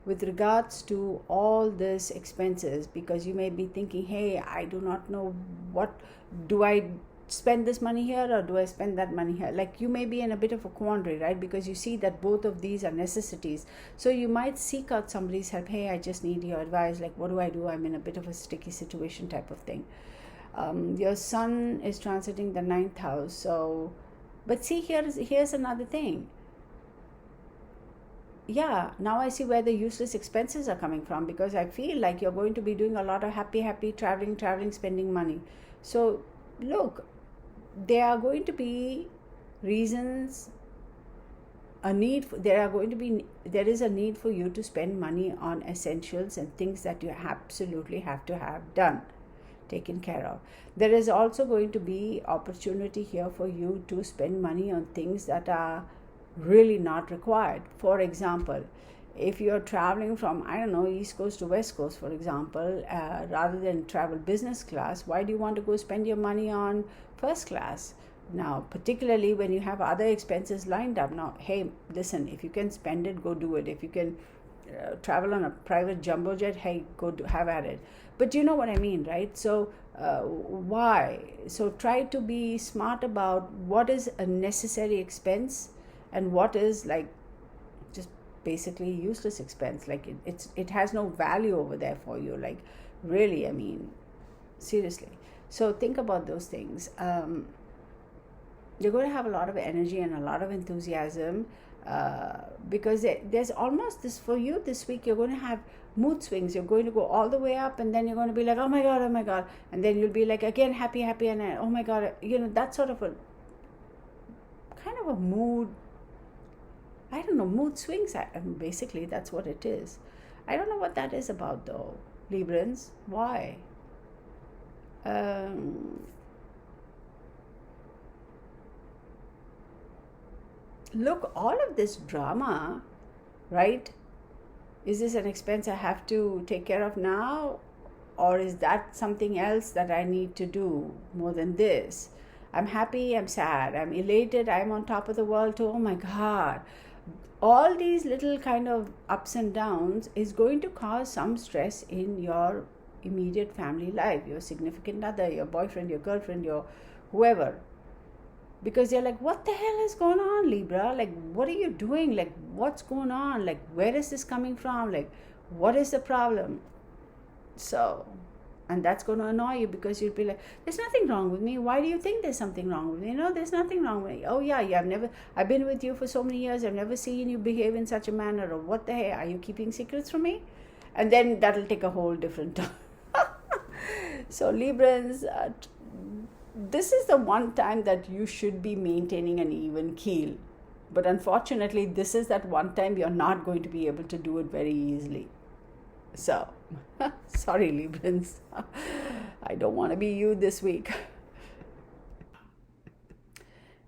with regards to all this expenses, because you may be thinking, hey, I do not know, what do I spend this money here or do I spend that money here? Like, you may be in a bit of a quandary, right? Because you see that both of these are necessities. So you might seek out somebody's help. Hey, I just need your advice. Like, what do I do? I'm in a bit of a sticky situation type of thing. Your sun is transiting the 9th house. So, but see, here's another thing. Yeah, now I see where the useless expenses are coming from, because I feel like you're going to be doing a lot of happy traveling, spending money. So look, there are going to be reasons, there is a need for you to spend money on essentials and things that you absolutely have to have done, taken care of. There is also going to be opportunity here for you to spend money on things that are really not required. For example, if you're traveling from, I don't know, East Coast to West Coast, for example, rather than travel business class, why do you want to go spend your money on first class? Now, particularly when you have other expenses lined up. Now, hey, listen, if you can spend it, go do it. If you can travel on a private jumbo jet, hey, have at it. But you know what I mean, right? So why? So try to be smart about what is a necessary expense and what is like just basically useless expense. Like it has no value over there for you. Like, really, I mean, seriously. So think about those things. You're going to have a lot of energy and a lot of enthusiasm, because there's almost this for you this week. You're going to have mood swings. You're going to go all the way up, and then you're going to be like, oh my god, and then you'll be like again happy, and oh my god, that sort of a kind of a mood. I don't don't know, mood swings. Basically, that's what it is. I don't know what that is about though, Librans. Why? Look, all of this drama, right? Is this an expense I have to take care of now? Or is that something else that I need to do more than this? I'm happy, I'm sad, I'm elated, I'm on top of the world too. Oh my God. All these little kind of ups and downs is going to cause some stress in your immediate family life, your significant other, your boyfriend, your girlfriend, your whoever. Because you're like, what the hell is going on, Libra? Like, what are you doing? Like, what's going on? Like, where is this coming from? Like, what is the problem? So, and that's going to annoy you, because you'll be like, there's nothing wrong with me. Why do you think there's something wrong with me? No, there's nothing wrong with me. Oh yeah, I've been with you for so many years. I've never seen you behave in such a manner. Or what the hell? Are you keeping secrets from me? And then that'll take a whole different turn. So Librans, this is the one time that you should be maintaining an even keel. But unfortunately, this is that one time you're not going to be able to do it very easily. So, sorry Librans, I don't want to be you this week.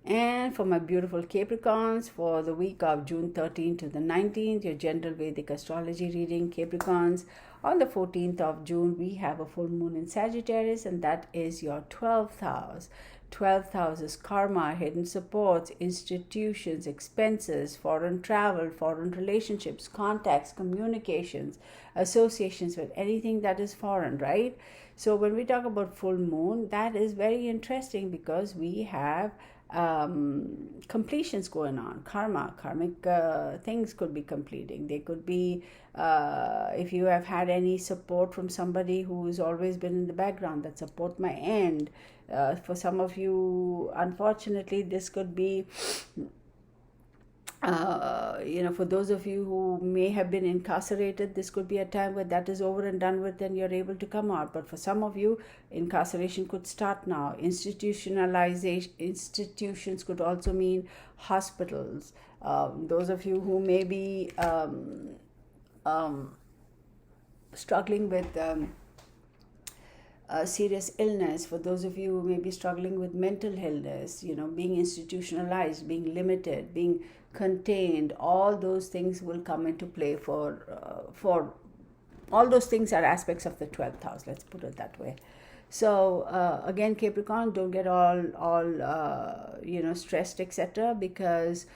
And for my beautiful Capricorns, for the week of June 13th to the 19th, your general Vedic astrology reading, Capricorns, on the 14th of June, we have a full moon in Sagittarius, and that is your 12th house. 12th house is karma, hidden supports, institutions, expenses, foreign travel, foreign relationships, contacts, communications, associations with anything that is foreign, right? So when we talk about full moon, that is very interesting, because we have completions going on. Karmic things could be completing. They could be, if you have had any support from somebody who's always been in the background, that support might end. For some of you, unfortunately, this could be, for those of you who may have been incarcerated, this could be a time where that is over and done with and you're able to come out. But for some of you, incarceration could start now. Institutions could also mean hospitals. Those of you who may be struggling with serious illness, for those of you who may be struggling with mental illness, being institutionalized, being limited, being contained, all those things will come into play for all those things are aspects of the 12th house, let's put it that way. So again, Capricorn, don't get all stressed, etc., because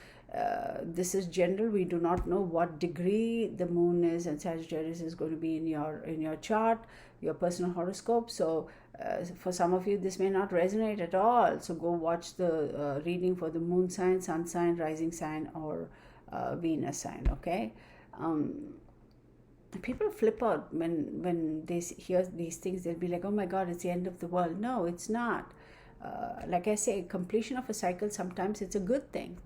this is general. We do not know what degree the moon is and Sagittarius is going to be in your chart, your personal horoscope. So for some of you, this may not resonate at all. So go watch the reading for the moon sign, sun sign, rising sign, or Venus sign. Okay. People flip out when they hear these things. They'll be like, oh my God, it's the end of the world. No, it's not. Like I say, completion of a cycle, sometimes it's a good thing.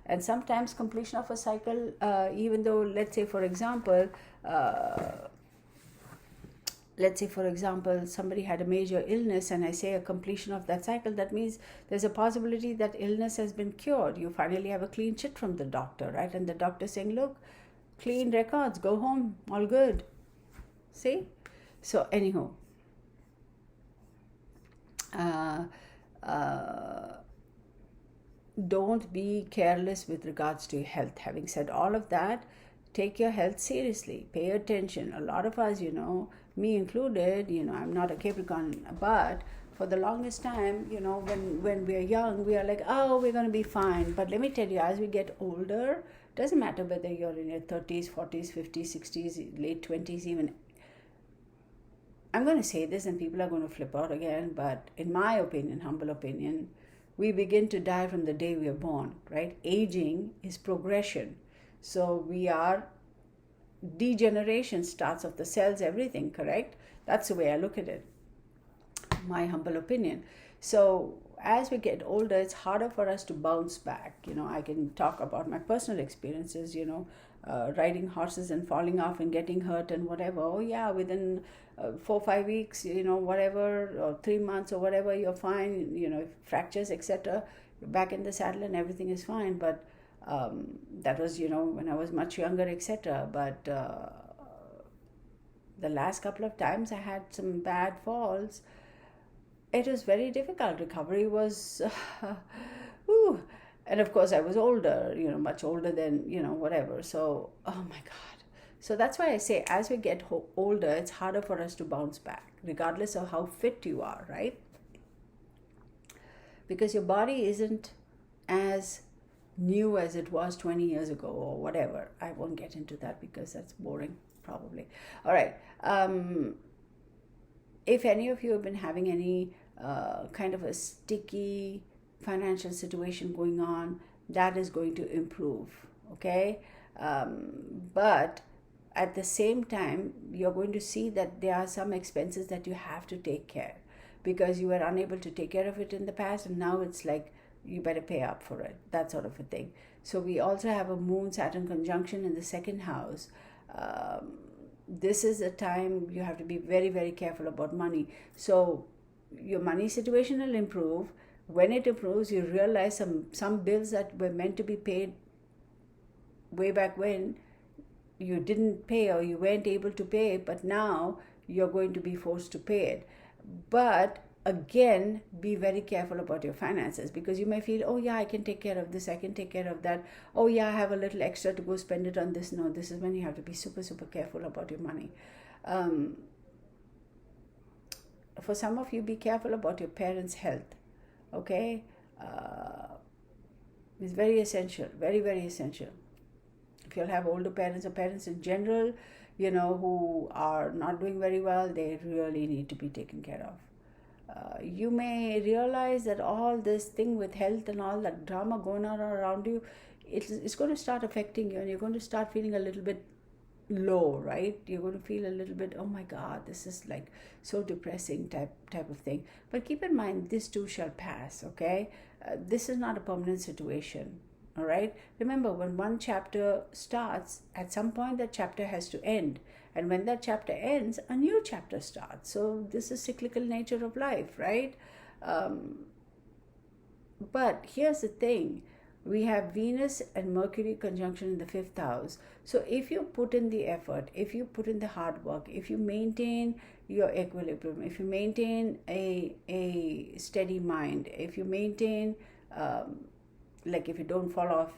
And sometimes completion of a cycle, even though, let's say for example, somebody had a major illness, and I say a completion of that cycle, that means there's a possibility that illness has been cured. You finally have a clean chit from the doctor, right? And the doctor saying, look, clean records, go home, all good. See? So anywho, don't be careless with regards to your health. Having said all of that, take your health seriously. Pay attention. A lot of us, me included, I'm not a Capricorn, but for the longest time, when we're young, we are like, oh, we're going to be fine. But let me tell you, as we get older, doesn't matter whether you're in your 30s, 40s, 50s, 60s, late 20s, even. I'm going to say this and people are going to flip out again, but in my opinion, humble opinion, we begin to die from the day we are born, right? Aging is progression. So we are, degeneration starts of the cells, everything, correct? That's the way I look at it, my humble opinion. So as we get older, it's harder for us to bounce back. I can talk about my personal experiences, riding horses and falling off and getting hurt and whatever. Oh yeah, within 4 or 5 weeks, whatever, or 3 months or whatever, you're fine, fractures, etc., you're back in the saddle and everything is fine. But That was, when I was much younger, etc. But the last couple of times I had some bad falls, it was very difficult. Recovery was, whew. And of course, I was older, much older than, whatever. So, oh my God. So that's why I say, as we get older, it's harder for us to bounce back, regardless of how fit you are, right? Because your body isn't as new as it was 20 years ago or whatever. I won't get into that because that's boring, probably. All right. If any of you have been having any kind of a sticky financial situation going on, that is going to improve, okay? But at the same time, you're going to see that there are some expenses that you have to take care, because you were unable to take care of it in the past, and now it's like you better pay up for it, that sort of a thing. So we also have a Moon-Saturn conjunction in the second house. This is a time you have to be very, very careful about money. So your money situation will improve. When it improves, you realize some bills that were meant to be paid way back when, you didn't pay or you weren't able to pay, but now you're going to be forced to pay it. But again, be very careful about your finances, because you may feel, oh yeah, I can take care of this, I can take care of that. Oh yeah, I have a little extra to go spend it on this. No, this is when you have to be super, super careful about your money. For some of you, be careful about your parents' health, okay? It's very essential, very, very essential. If you'll have older parents or parents in general, who are not doing very well, they really need to be taken care of. You may realize that all this thing with health and all that drama going on around you, it's going to start affecting you, and you're going to start feeling a little bit low, right? You're going to feel a little bit, oh my God, this is like so depressing type of thing. But keep in mind, this too shall pass, okay? This is not a permanent situation. All right. Remember, when one chapter starts, at some point that chapter has to end. And when that chapter ends, a new chapter starts. So this is cyclical nature of life, right? But here's the thing. We have Venus and Mercury conjunction in the 5th house. So if you put in the effort, if you put in the hard work, if you maintain your equilibrium, if you maintain a steady mind, if you maintain... like if you don't fall off,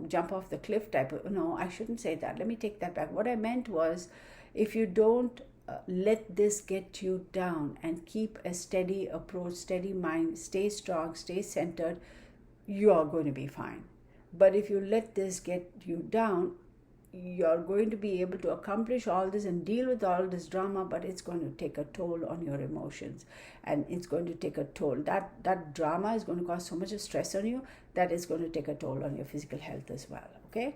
jump off the cliff type of, no, I shouldn't say that. Let me take that back. What I meant was, if you don't let this get you down and keep a steady approach, steady mind, stay strong, stay centered, you are going to be fine. But if you let this get you down, you're going to be able to accomplish all this and deal with all this drama, but it's going to take a toll on your emotions, and it's going to take a toll. That drama is going to cause so much stress on you that it's going to take a toll on your physical health as well, okay?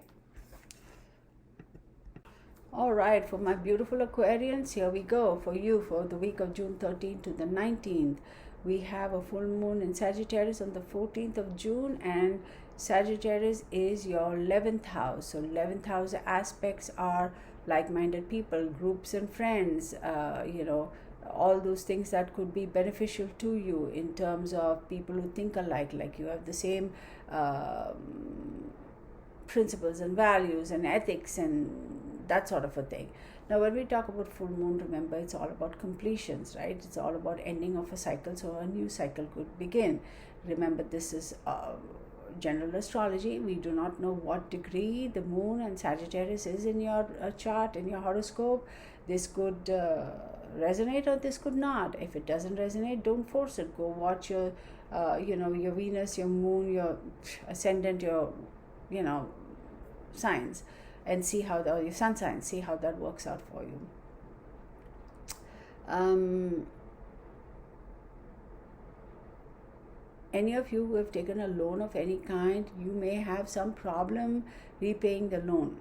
All right, for my beautiful Aquarians, here we go. For you, for the week of June 13th to the 19th, we have a full moon in Sagittarius on the 14th of June, and Sagittarius is your 11th house. So 11th house aspects are like-minded people, groups and friends, all those things that could be beneficial to you in terms of people who think alike, like you have the same principles and values and ethics and that sort of a thing. Now, when we talk about full moon, remember, it's all about completions, right? It's all about ending of a cycle, so a new cycle could begin. Remember, this is general astrology. We do not know what degree the moon and Sagittarius is in your chart, in your horoscope. This could resonate or this could not. If it doesn't resonate, don't force it. Go watch your, your Venus, your moon, your ascendant, your, signs, and see how your sun signs, see how that works out for you. Any of you who have taken a loan of any kind, you may have some problem repaying the loan.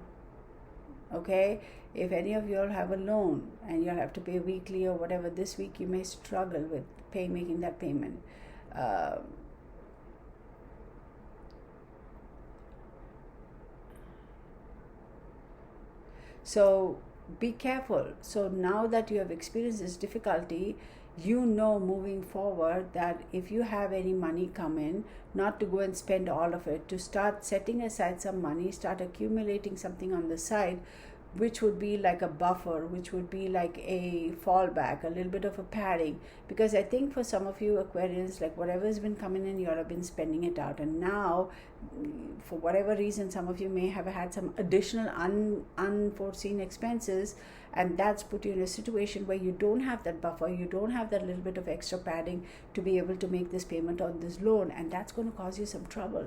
Okay? If any of you all have a loan and you'll have to pay weekly or whatever, this week you may struggle with making that payment. So be careful. So now that you have experienced this difficulty, you know moving forward that if you have any money come in, not to go and spend all of it, to start setting aside some money, start accumulating something on the side, which would be like a buffer, which would be like a fallback, a little bit of a padding. Because I think for some of you Aquarians, like whatever's been coming in, you all have been spending it out, and now for whatever reason some of you may have had some additional unforeseen expenses, and that's put you in a situation where you don't have that buffer, you don't have that little bit of extra padding to be able to make this payment on this loan, and that's going to cause you some trouble.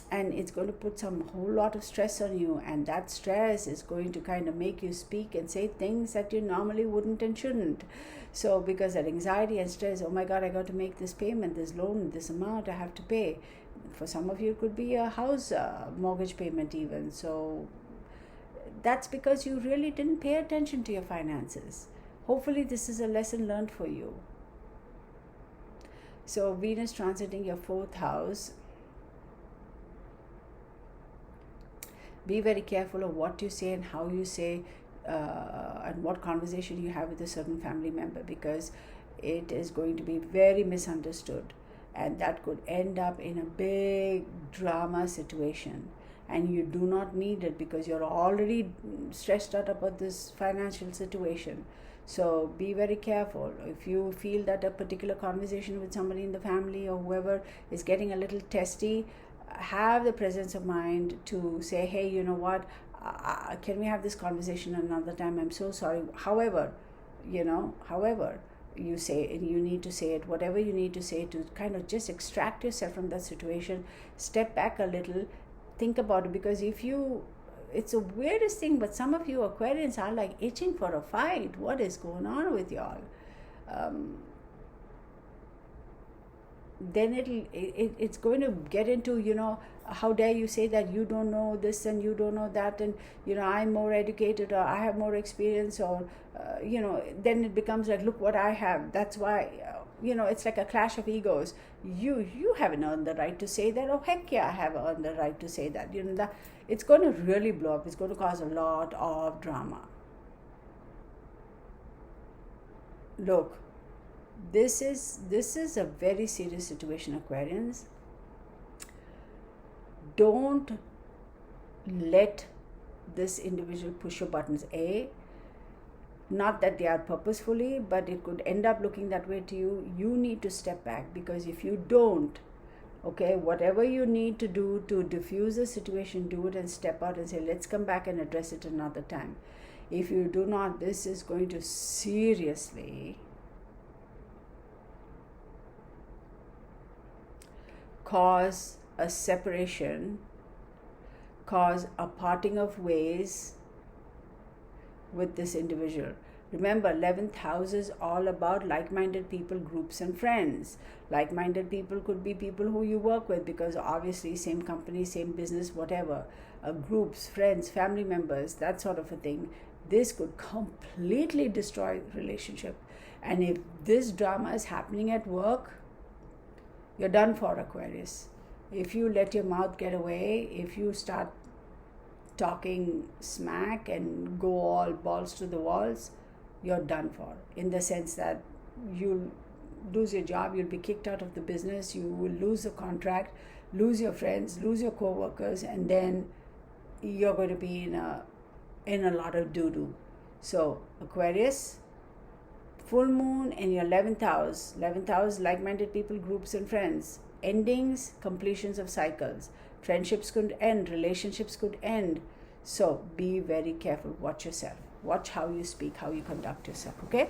And it's going to put some whole lot of stress on you, and that stress is going to kind of make you speak and say things that you normally wouldn't and shouldn't. So because that anxiety and stress, oh my God, I got to make this payment, this loan, this amount I have to pay. For some of you it could be a house mortgage payment even. So that's because you really didn't pay attention to your finances. Hopefully this is a lesson learned for you. So Venus transiting your 4th house. Be very careful of what you say and how you say and what conversation you have with a certain family member, because it is going to be very misunderstood, and that could end up in a big drama situation, and you do not need it because you're already stressed out about this financial situation. So be very careful. If you feel that a particular conversation with somebody in the family or whoever is getting a little testy, have the presence of mind to say, hey, you know what, can we have this conversation another time? I'm so sorry. However you say, and you need to say it, whatever you need to say to kind of just extract yourself from that situation, step back a little, think about it. Because it's the weirdest thing, but some of you Aquarians are like itching for a fight. What is going on with y'all? Then it's going to get into, how dare you say that you don't know this and you don't know that, and I'm more educated, or I have more experience, or then it becomes like, look what I have. That's why it's like a clash of egos. You haven't earned the right to say that. Oh heck yeah, I have earned the right to say that. That it's going to really blow up. It's going to cause a lot of drama. Look, this is a very serious situation, Aquarians. Don't let this individual push your buttons. Not that they are purposefully, but it could end up looking that way to you. You need to step back, because if you don't, whatever you need to do to diffuse the situation, do it and step out and say, let's come back and address it another time. If you do not, this is going to seriously cause a separation, cause a parting of ways with this individual. Remember, 11th house is all about like-minded people, groups and friends. Like-minded people could be people who you work with, because obviously same company, same business, whatever. Groups, friends, family members, that sort of a thing. This could completely destroy relationship. And if this drama is happening at work, you're done for, Aquarius. If you let your mouth get away, if you start talking smack and go all balls to the walls, you're done for. In the sense that you'll lose your job, you'll be kicked out of the business, you will lose the contract, lose your friends, lose your co-workers, and then you're going to be in a lot of doo-doo. So, Aquarius, full moon in your 11th house. 11th house, like-minded people, groups and friends. Endings, completions of cycles. Friendships could end, relationships could end. So be very careful. Watch yourself. Watch how you speak, how you conduct yourself, okay?